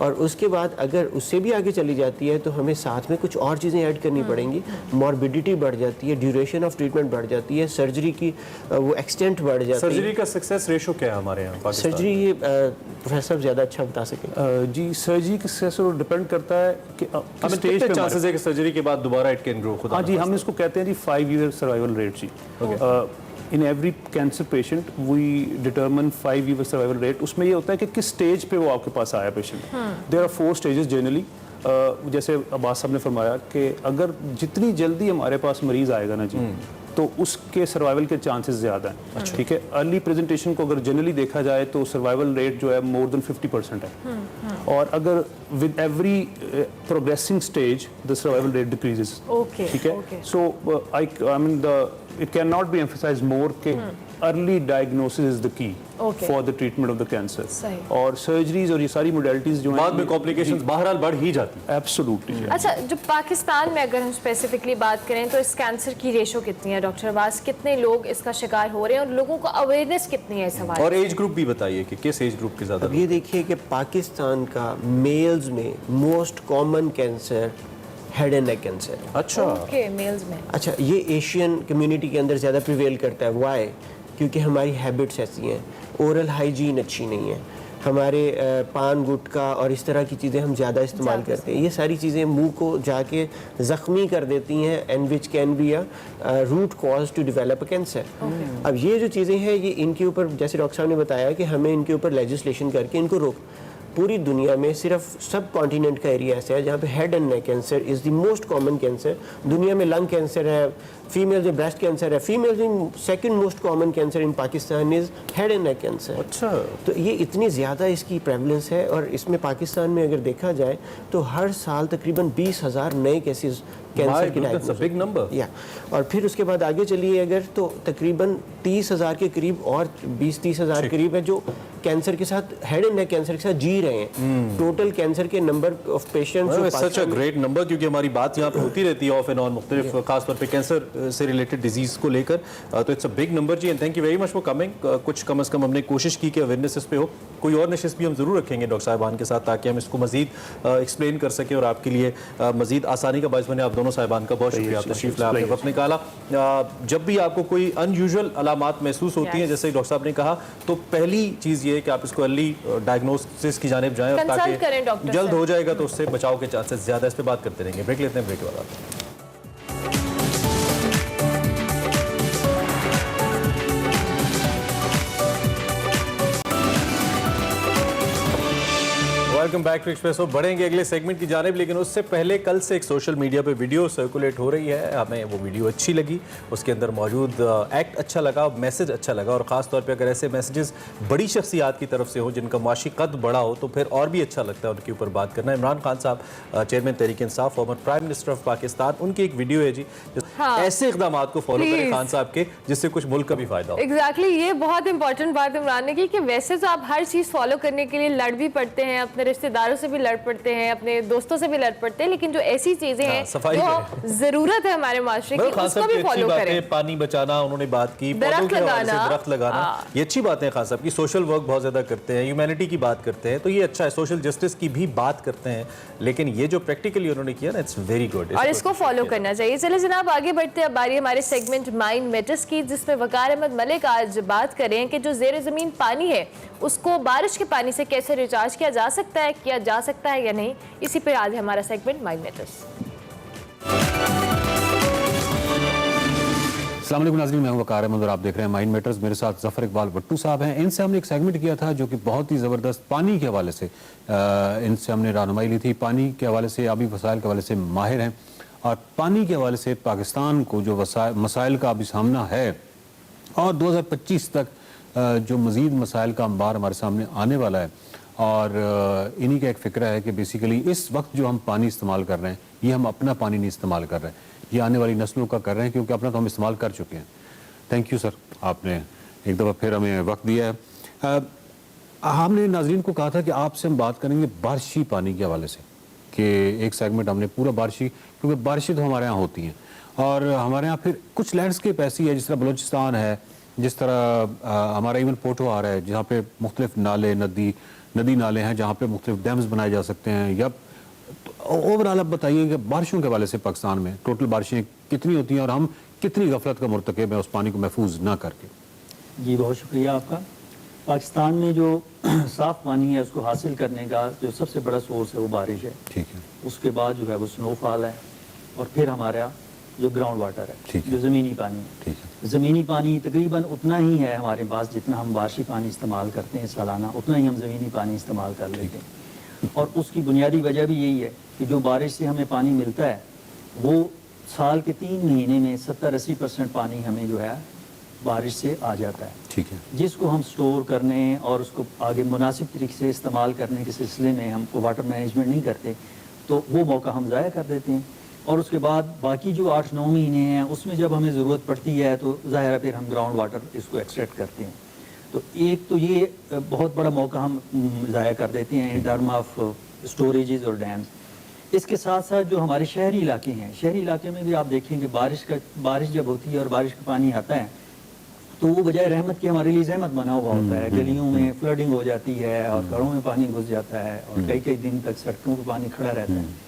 और उसके बाद अगर उससे भी आगे चली जाती है तो हमें साथ में कुछ और चीज़ें ऐड करनी पड़ेंगी। मॉर्बिडिटी बढ़ जाती है, ड्यूरेशन ऑफ ट्रीटमेंट बढ़ जाती है, सर्जरी की वो एक्सटेंट बढ़ जाती है। सर्जरी का सक्सेस रेशो क्या है हमारे यहाँ पाकिस्तान? सर्जरी प्रोफेसर ज़्यादा अच्छा बता सके। जी, सर्जरी का सक्सेस डिपेंड करता है कि स्टेज पे चांसेस है कि सर्जरी के बाद दोबारा इट कैन ग्रो। हाँ जी, हम इसको कहते हैं जी 5 year सर्वाइवल रेट जी। In every cancer patient we determine 5 year survival rate. उसमें ये होता है कि किस स्टेज पे वो आपके पास आया patient. There are 4 stages generally. जैसे अब्बास साहब ने फरमाया कि अगर जितनी जल्दी हमारे पास मरीज आएगा ना जी, तो उसके सर्वाइवल के चांसेस ज़्यादा हैं। ठीक है, अर्ली प्रेजेंटेशन को अगर जनरली देखा जाए तो सर्वाइवल रेट जो है मोर देन 50% है, और अगर with every progressing stage the survival rate decreases. ठीक है, so I mean it can not be emphasized more के early diagnosis is the key for the treatment of the cancer. और surgeries और ये सारी मोडेलिटीज जो हैं, बाद में कॉम्प्लिकेशंस बहरहाल बढ़ ही जाती है। एब्सोल्युटली। अच्छा, जो पाकिस्तान में अगर हम स्पेसिफिकली बात करें तो इस कैंसर की रेशो कितनी है डॉक्टर अब्बास? कितने लोग इसका शिकार हो रहे हैं और लोगों को अवेयरनेस कितनी है इस हवाले? और एज ग्रुप भी बताइए कि किस एज ग्रुप के ज़्यादा? अब ये देखिए कि पाकिस्तान का मेल्स में most common cancer head and neck cancer. अच्छा, ओके, मेल्स में। अच्छा, ये एशियन कम्युनिटी के अंदर ज़्यादा प्रिवेल करता है। वाई? क्योंकि हमारी हैबिट्स ऐसी हैं, ओरल हाइजीन अच्छी नहीं है, हमारे पान, गुटखा और इस तरह की चीज़ें हम ज़्यादा इस्तेमाल करते हैं। ये सारी चीज़ें मुंह को जाके ज़ख्मी कर देती हैं, and which can be a root cause to develop a cancer. अब ये जो चीज़ें हैं, ये इनके ऊपर, जैसे डॉक्टर साहब ने बताया कि हमें इनके ऊपर लेजिस्लेशन करके इनको रोक। पूरी दुनिया में सिर्फ सब कॉन्टिनेंट का एरिया ऐसा है जहाँ पे head and neck cancer is the most common cancer. दुनिया में लंग कैंसर है, फीमेल्स में ब्रेस्ट कैंसर है, फीमेल्स में second most common cancer in Pakistan is head and neck cancer. अच्छा, तो ये इतनी ज़्यादा इसकी प्रेवलेंस है, और इसमें पाकिस्तान में अगर देखा जाए तो हर साल तकरीबन 20,000 नए केसेस कैंसर की डायग्नोसिस, बिग नंबर। या और फिर उसके बाद आगे चलिए अगर, तो तकरीबन 30,000 के करीब और 20-30 हज़ार करीब है जो कैंसर के साथ, हेड एंड नेक कैंसर के साथ जी रहे हैं। टोटल कैंसर के number of patients such a great number, क्योंकि हमारी बात यहाँ पे होती रहती है ऑफ एंड ऑन मुख्तलिफ खासतौर पे कैंसर से रिलेटेड डिजीज को लेकर, तो इट्स अ बिग नंबर जी, and thank you very much for coming. कुछ कम अज़ कम हमने कोशिश की कि अवेयरनेस इस पे हो। कोई और नशिस्त भी हम ज़रूर रखेंगे डॉक्टर साहिबान के साथ, ताकि हम इसको मजीद एक्सप्लेन कर सकें और आपके लिए मजीद आसानी का बायस बने। आप दोनों साहिबान का बहुत शुक्रिया, तशरीफ लाए, आपने वक्त निकाला। जब भी आपको कोई अनयूजुअल अलामात महसूस होती हैं, जैसे डॉक्टर साहब ने कहा, तो पहली चीज़ ये है कि आप इसको अर्ली डायग्नोसिस की जानिब जाएं, और ताकि जल्द हो जाएगा तो उससे बचाव के चांसेस ज़्यादा। इस पर बात करते रहेंगे, ब्रेक लेते हैं, ब्रेक के बाद आते हैं। Welcome back to Expresso. बढ़ेंगे अगले सेगमेंट की जानिब, लेकिन उससे पहले कल से एक सोशल मीडिया पे वीडियो सर्कुलेट हो रही है। हमें वो वीडियो अच्छी लगी, उसके अंदर मौजूद एक्ट अच्छा लगा, मैसेज अच्छा लगा, और ख़ास तौर पे अगर ऐसे मैसेजेस बड़ी शख्सियात की तरफ से हो जिनका माशी कद बड़ा हो तो फिर और भी अच्छा लगता है उनके ऊपर बात करना। इमरान खान साहब, chairman Tehreek Insaf, former prime minister of Pakistan, उनकी एक वीडियो है जी। हाँ। ऐसे इकदाम को फॉलो करें खान साहब के, जिससे कुछ मुल्क का भी फायदा हो। एग्जैक्टली, ये बहुत इंपॉर्टेंट बात इमरान ने की कि वैसे तो आप हर चीज़ फॉलो करने के लिए लड़ भी पड़ते हैं, अपने रिश्तेदारों से भी लड़ पड़ते हैं, अपने दोस्तों से भी लड़ पड़ते हैं, लेकिन जो ऐसी चीजें हैं जो जरूरत है हमारे माशरे की, उसको भी फॉलो करें। पानी बचाना उन्होंने बात की, दरख्त लगाना, ये अच्छी बात है। खान साहब की सोशल वर्क बहुत ज्यादा करते हैं, ह्यूमैनिटी की बात करते हैं, तो ये अच्छा है। सोशल जस्टिस की भी बात करते हैं, लेकिन ये जो प्रैक्टिकली उन्होंने किया ना, इट्स वेरी गुड, और इसको फॉलो करना चाहिए। चले जनाब आगे बढ़ते हैं। अब बारी हमारे सेगमेंट माइंड मैटर्स की, जिसमें वकार अहमद मलिक आज बात करें कि जो ज़ेर ज़मीन पानी है उसको बारिश के पानी से कैसे रिचार्ज किया जा सकता है, किया जा सकता है या नहीं। इसी पे आज है हमारा सेगमेंट माइंड मैटर्स। अस्सलाम वालेकुम नाज़रीन, मैं हूं वकार अहमद और आप देख रहे हैं माइंड मैटर्स। मेरे साथ ज़फ़र इकबाल भट्टू साहब हैं। इनसे हमने एक सेगमेंट किया था जो कि बहुत ही ज़बरदस्त पानी के हवाले से इनसे हमने रहनुमाई ली थी। पानी के हवाले से, आबी वसाइल के हवाले से माहिर हैं, और पानी के हवाले से पाकिस्तान को जो मसाइल का अभी सामना है और 2025 तक जो मज़ीद मसाइल का अंबार हमारे सामने आने वाला है, और इन्हीं का एक फ़िक्र है कि बेसिकली इस वक्त जो हम पानी इस्तेमाल कर रहे हैं, ये हम अपना पानी नहीं इस्तेमाल कर रहे हैं, ये आने वाली नस्लों का कर रहे हैं, क्योंकि अपना तो हम इस्तेमाल कर चुके हैं। थैंक यू सर, आपने एक दफ़ा फिर हमें वक्त दिया है। हमने नाज़रीन को कहा था कि आपसे हम बात करेंगे बारिशी पानी के हवाले से, कि एक सेगमेंट हमने पूरा बारिशी, क्योंकि बारिशें तो हमारे यहाँ होती हैं, और हमारे यहाँ फिर कुछ लैंडस्केप ऐसी है, जिस तरह बलूचिस्तान है, जिस तरह हमारा इवन पोटवार है, जहाँ पे मुख्तलिफ नाले, नदी नाले हैं, जहाँ पे मुख्तलिफ डैम्स बनाए जा सकते हैं। या ओवरऑल आप बताइए कि बारिशों के हवाले से पाकिस्तान में टोटल बारिशें कितनी होती हैं, और हम कितनी गफलत का मुर्तकब है उस पानी को महफूज ना करके। जी बहुत शुक्रिया आपका। पाकिस्तान में जो साफ़ पानी है उसको हासिल करने का जो सबसे बड़ा सोर्स है वो बारिश है। ठीक है। उसके बाद जो है वो स्नोफॉल है, और फिर हमारा जो ग्राउंड वाटर है, जो ज़मीनी पानी है। ज़मीनी पानी तकरीबन उतना ही है हमारे पास जितना हम बारिशी पानी इस्तेमाल करते हैं सालाना, उतना ही हम ज़मीनी पानी इस्तेमाल कर लेते हैं। और उसकी बुनियादी वजह भी यही है कि जो बारिश से हमें पानी मिलता है वो साल के 3 महीने में 70-80% पानी हमें जो है बारिश से आ जाता है। ठीक है। जिसको हम स्टोर करने और उसको आगे मुनासिब तरीके से इस्तेमाल करने के सिलसिले में हमको वाटर मैनेजमेंट नहीं करते, तो वो मौका हम ज़ाया कर देते हैं। और उसके बाद बाकी जो 8-9 महीने हैं उसमें जब हमें ज़रूरत पड़ती है तो ज़ाहिर है फिर हम ग्राउंड वाटर इसको एक्सट्रैक्ट करते हैं। तो एक तो ये बहुत बड़ा मौका हम ज़ाया कर देते हैं इन टर्म ऑफ स्टोरेजेस और डैम्स। इसके साथ साथ जो हमारे शहरी इलाके हैं, शहरी इलाके में भी आप देखेंगे बारिश जब होती है और बारिश का पानी आता है तो वो बजाय रहमत की हमारे लिए जहमत बना हुआ होता है। गलियों में फ्लडिंग हो जाती है और घरों में पानी घुस जाता है और कई दिन तक सड़कों पर पानी खड़ा रहता है।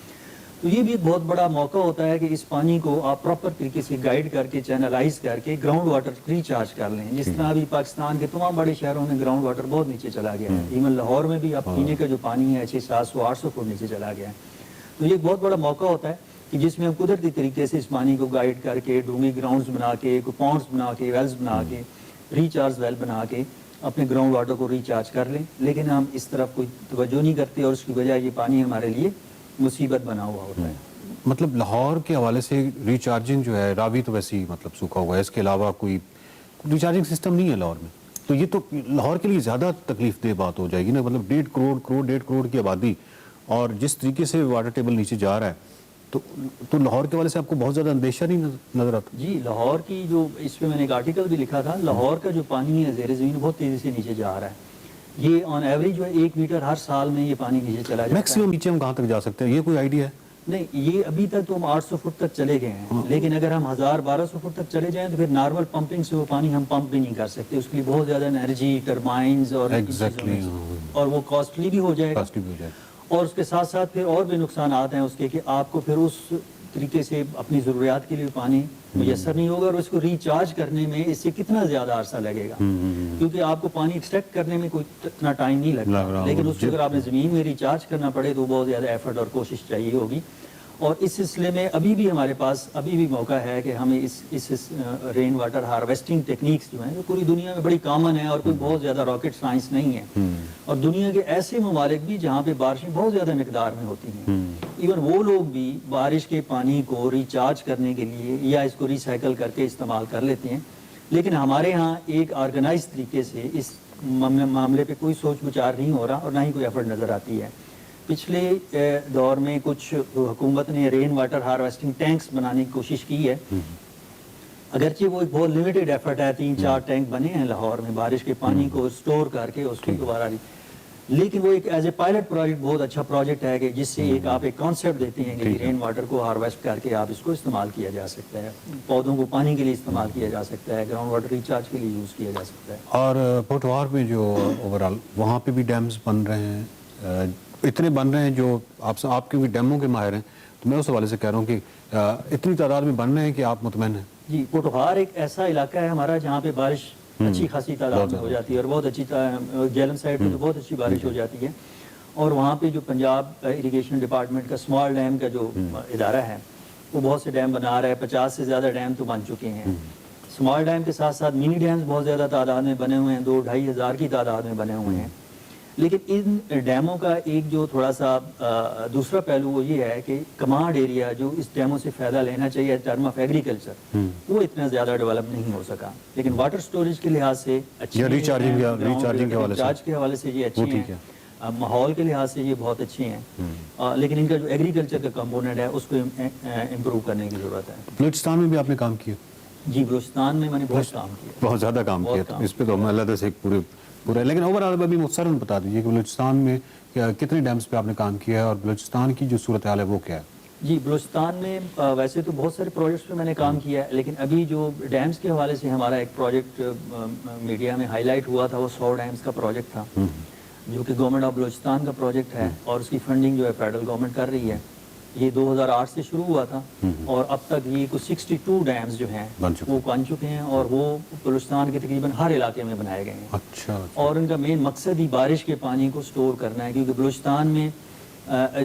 तो ये भी एक बहुत बड़ा मौका होता है कि इस पानी को आप प्रॉपर तरीके से गाइड करके, चैनलाइज करके ग्राउंड वाटर रिचार्ज कर लें। जिस तरह अभी पाकिस्तान के तमाम बड़े शहरों में ग्राउंड वाटर बहुत नीचे चला गया है। इवन लाहौर में भी अब पीने का जो पानी है 600-700-800 फुट नीचे चला गया है। तो ये एक बहुत बड़ा मौका होता है कि जिसमें हम कुदरती तरीके से इस पानी को गाइड करके डूंगी ग्राउंड्स बना के, पॉन्ड्स बना के, वेल्स बना के, रिचार्ज वेल बना के अपने ग्राउंड वाटर को रिचार्ज कर लें। लेकिन हम इस तरफ कोई तवज्जो नहीं करते और उसकी वजह ये पानी हमारे लिए मुसीबत बना हुआ होता है। मतलब लाहौर के हवाले से रिचार्जिंग जो है, रावी तो वैसे ही मतलब सूखा हुआ है, इसके अलावा कोई रिचार्जिंग सिस्टम नहीं है लाहौर में, तो ये तो लाहौर के लिए ज़्यादा तकलीफ दे बात हो जाएगी ना। मतलब 1.5 करोड़ की आबादी और जिस तरीके से वाटर टेबल नीचे जा रहा है, तो लाहौर के वाले से आपको बहुत ज़्यादा अंदेशा नहीं नजर आता? जी, लाहौर की जो, इस पर मैंने एक आर्टिकल भी लिखा था, लाहौर का जो पानी है ज़ेर ज़मीन बहुत तेज़ी से नीचे जा रहा है। ये ऑन एवरेज जो है 1 मीटर हर साल में ये पानी नीचे चला जाता है। मैक्सिमम नीचे हम कहाँ तक जा सकते हैं, ये कोई आइडिया है? नहीं, ये अभी तक तो हम 800 फुट तक चले गए हैं, लेकिन अगर हम 1000-1200 फुट तक चले जाएं तो फिर नॉर्मल पंपिंग से वो पानी हम पंप भी नहीं कर सकते, उसके लिए बहुत ज़्यादा एनर्जी, टर्बाइंस और और वो कॉस्टली भी हो जाएगा। और उसके साथ साथ फिर और भी नुकसान हैं उसके कि आपको फिर उस तरीके से अपनी ज़रूरियात के लिए पानी मुयसर नहीं होगा, और उसको रिचार्ज करने में इससे कितना ज़्यादा अरसा लगेगा, क्योंकि आपको पानी एक्सट्रैक्ट करने में कोई इतना टाइम नहीं लगता, लेकिन उसको अगर आपने ज़मीन में रिचार्ज करना पड़े तो बहुत ज़्यादा एफर्ट और कोशिश चाहिए होगी। और इस सिलसिले में अभी भी हमारे पास अभी भी मौका है कि हमें इस रेन वाटर हार्वेस्टिंग टेक्निक्स जो हैं जो पूरी दुनिया में बड़ी कॉमन है और कोई बहुत ज़्यादा रॉकेट साइंस नहीं है, और दुनिया के ऐसे ममालिक भी जहाँ पे बारिशें बहुत ज़्यादा मिकदार में होती हैं, इवन वो लोग भी बारिश के पानी को रिचार्ज करने के लिए या इसको रिसाइकल करके इस्तेमाल कर लेते हैं। लेकिन हमारे यहाँ एक ऑर्गेनाइज तरीके से इस मामले पे कोई सोच विचार नहीं हो रहा और ना ही कोई एफर्ट नज़र आती है। पिछले दौर में कुछ हुकूमत ने रेन वाटर हार्वेस्टिंग टैंक्स बनाने की कोशिश की है, अगरचे वो एक बहुत लिमिटेड एफर्ट है, 3-4 टैंक बने हैं लाहौर में बारिश के पानी को स्टोर करके उसको दोबारा, लेकिन वो एक एज ए पायलट प्रोजेक्ट बहुत अच्छा प्रोजेक्ट है कि जिससे एक आप एक कॉन्सेप्ट देते हैं कि रेन वाटर को हार्वेस्ट करके आप इसको इस्तेमाल किया जा सकता है, पौधों को पानी के लिए इस्तेमाल किया जा सकता है, ग्राउंड वाटर रिचार्ज के लिए यूज़ किया जा सकता है। और पोटवार में जो ओवरऑल वहाँ पे भी डैम्स बन रहे हैं, इतने बन रहे हैं जो आप क्योंकि डैमों के माहिर हैं तो मैं उस हवाले से कह रहा हूँ कि इतनी तादाद में बन रहे हैं कि आप मुतमैन हैं? जी, पोटवार एक ऐसा इलाका है हमारा जहाँ पे बारिश अच्छी खासी तादाद में हो जाती है और बहुत अच्छी, जेलम साइड पे तो बहुत अच्छी बारिश हो जाती है, और वहाँ पे जो पंजाब इरिगेशन डिपार्टमेंट का स्मॉल डैम का जो इदारा है वो बहुत से डैम बना रहा है, 50 से ज़्यादा डैम तो बन चुके हैं। स्मॉल डैम के साथ साथ मिनी डैम्स बहुत ज़्यादा तादाद में बने हुए हैं, 2-2.5 हज़ार की तादाद में बने हुए हैं। लेकिन इन डैमों का एक जो थोड़ा सा दूसरा पहलू वो ये है कि कमांड एरिया जो इस डैमों से फ़ायदा लेना चाहिए टर्म ऑफ एग्रीकल्चर, वो इतना ज़्यादा डेवलप नहीं हो सका, लेकिन वाटर स्टोरेज के लिहाज से अच्छी, रिचार्जिंग के हवाले से ये अच्छी है, माहौल के लिहाज से ये बहुत अच्छे हैं, लेकिन इनका जो एग्रीकल्चर का कंपोनेंट है उसको इम्प्रूव करने की ज़रूरत है। बलूचिस्तान में भी आपने काम किया? जी, बलूचिस्तान में मैंने बहुत काम किया, बहुत ज़्यादा काम किया, तो इस पर तो हम अल्लाह से पूरा, लेकिन ओवरऑल अभी मुख्तसरन बता दीजिए कि बलूचिस्तान में कितने डैम्स पे आपने काम किया है और बलूचिस्तान की जो सूरत हाल है वो क्या है? जी, बलूचिस्तान में वैसे तो बहुत सारे प्रोजेक्ट्स पे मैंने काम किया है, लेकिन अभी जो डैम्स के हवाले से हमारा एक प्रोजेक्ट मीडिया में हाईलाइट हुआ था वो 100 डैम्स का प्रोजेक्ट था, जो कि गवर्नमेंट ऑफ बलूचिस्तान का प्रोजेक्ट है और उसकी फंडिंग जो है फेडरल गवर्नमेंट कर रही है। ये 2008 से शुरू हुआ था और अब तक ये कुछ 62 डैम्स जो हैं वो बन चुके हैं और वो बलूचिस्तान के तकरीबन हर इलाके में बनाए गए हैं। अच्छा। और इनका मेन मकसद ही बारिश के पानी को स्टोर करना है, क्योंकि बलूचिस्तान में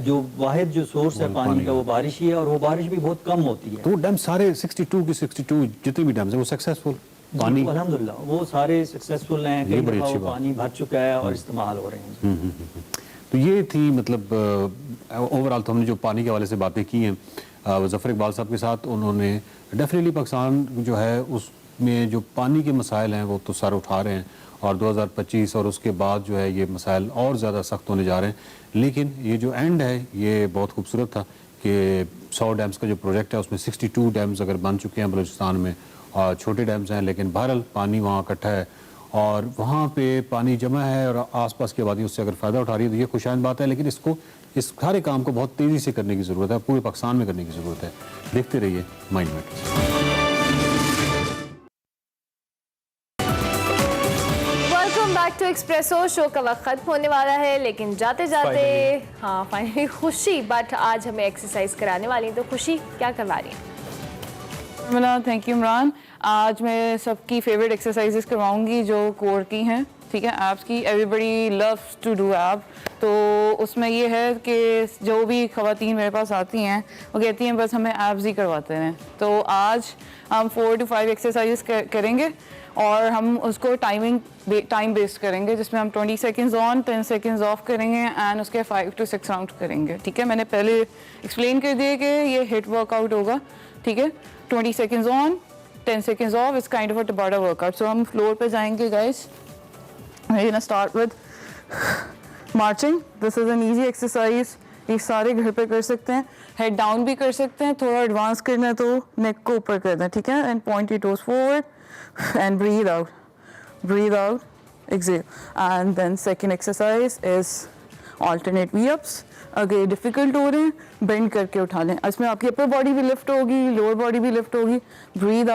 जो वाहिद जो सोर्स है पानी का वो बारिश ही है और वो बारिश भी बहुत कम होती है। तो डैम सारे 62 की 62 जितने भी डैम्स हैं वो सक्सेसफुल पानी, अल्हम्दुलिल्लाह वो सारे सक्सेसफुल हैं, कई दफा वो पानी भर चुका है और इस्तेमाल हो रहे हैं। तो ये थी मतलब ओवरऑल तो हमने जो पानी के हवाले से बातें की हैं ज़फ़र इकबाल साहब के साथ, उन्होंने डेफिनेटली पाकिस्तान जो है उसमें जो पानी के मसाइल हैं वो तो सर उठा रहे हैं और 2025 और उसके बाद जो है ये मसाइल और ज़्यादा सख्त होने जा रहे हैं, लेकिन ये जो एंड है ये बहुत खूबसूरत था कि 100 डैम्स का जो प्रोजेक्ट है उसमें 62 डैम्स अगर बन चुके हैं बलूचिस्तान में, और छोटे डैम्स हैं लेकिन बहरहाल पानी वहाँ इकट्ठा है और वहाँ पे पानी जमा है और आसपास की आबादी उससे अगर फ़ायदा उठा रही है तो ये खुशाइन बात है, लेकिन इसको इस सारे काम को बहुत तेज़ी से करने की ज़रूरत है, पूरे पाकिस्तान में करने की ज़रूरत है। देखते रहिए mind matters. Welcome back to Expresso. Show का वक्त खत्म होने वाला है, लेकिन जाते जाते हाँ फाइनली खुशी, बट आज हमें एक्सरसाइज कराने वाली हैं, तो खुशी क्या करवा रही है? Thank you Imran. आज मैं सबकी फेवरेट एक्सरसाइजेस करवाऊंगी जो कोर की हैं, ठीक है, एब्स की। एवरीबडी लव्स टू डू एब, तो उसमें ये है कि जो भी ख़वातीन मेरे पास आती हैं वो कहती हैं बस हमें एब्स ही करवाते हैं। तो आज हम 4 to 5 एक्सरसाइजेस करेंगे और हम उसको टाइम बेस्ड करेंगे, जिसमें हम 20 सेकेंड्स ऑन 10 सेकेंड्स ऑफ करेंगे एंड उसके 5 to 6 राउंड करेंगे, ठीक है। मैंने पहले एक्सप्लेन कर दिया कि ये हिट वर्कआउट होगा, ठीक है। 20 seconds on 10 seconds off, it's kind of a Tabata workout. So हम फ्लोर पे जाएंगे guys. We're gonna start with marching. This is an easy exercise. ये सारे घर पे कर सकते हैं, हेड डाउन भी कर सकते हैं, थोड़ा एडवांस करना है तो नेक को ऊपर कर दें, ठीक है। And point your toes forward and breathe out exhale. And then second exercise is alternate V-ups. अगर ये डिफिकल्ट हो रहे हैं बेंड करके उठा लें, इसमें आपकी अपर बॉडी भी लिफ्ट होगी, लोअर बॉडी भी लिफ्ट होगी. Breathe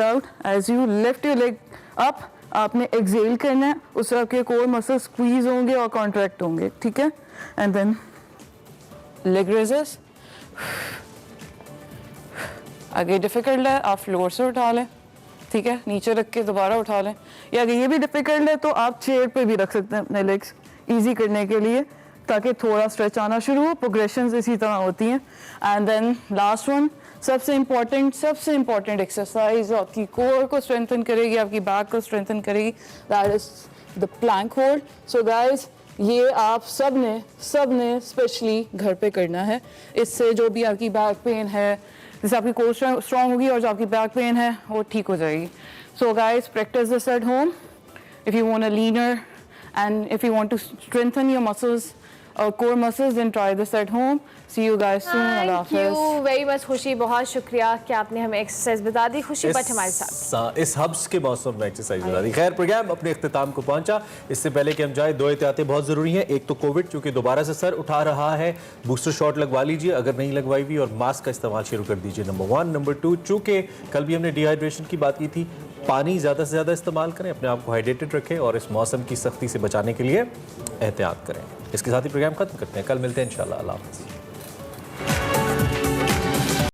out as you lift your leg up. आपने एक्सेल करना है, उससे आपके कोर मसल स्क्वीज होंगे और कॉन्ट्रैक्ट होंगे, ठीक है. And then leg raises. अगर डिफिकल्ट है आप फ्लोर से उठा लें, ठीक है, नीचे रख के दोबारा उठा लें. या अगर ये भी डिफिकल्ट है तो आप चेयर पे भी रख सकते हैं अपने लेग्स ईजी करने के लिए, ताकि थोड़ा स्ट्रेच आना शुरू हो. प्रोग्रेशंस इसी तरह होती हैं. एंड देन लास्ट वन, सबसे इम्पॉर्टेंट एक्सरसाइज जो आपकी कोर को स्ट्रेंथन करेगी, आपकी बैक को स्ट्रेंथन करेगी, that is the plank hold. So guys ये आप सब ने स्पेशली घर पे करना है. इससे जो भी आपकी बैक पेन है, जैसे आपकी कोर स्ट्रॉन्ग होगी और जो आपकी बैक पेन है वो ठीक हो जाएगी. So guys practice this at home if you want a linear and if you want to strengthen your muscles or core muscles, then try this at home. See you guys soon. Allah Thank you very much खुशी, बहुत शुक्रिया कि आपने हमें exercise बता दी. खुशी but हमारे साथ इस हब्स के मौसम में एक्सरसाइज बता दी. खैर प्रोग्राम अपने इख्तिताम को पहुंचा. इससे पहले कि हम जाए, दो एहतियातें बहुत ज़रूरी हैं. एक तो कोविड चूँकि दोबारा से सर उठा रहा है, बूस्टर शॉट लगवा लीजिए अगर नहीं लगवाई हुई, और मास्क का इस्तेमाल शुरू कर दीजिए, नंबर 1. नंबर 2, चूँकि कल भी हमने डिहाइड्रेशन की बात की थी, पानी ज़्यादा से ज़्यादा इस्तेमाल करें, अपने आप को हाइड्रेटेड रखें और इस मौसम की सख्ती से बचाने के लिए एहतियात करें. इसके साथ ही प्रोग्राम खत्म करते हैं. कल मिलते हैं इंशाल्लाह. अल्लाह हाफ़िज़.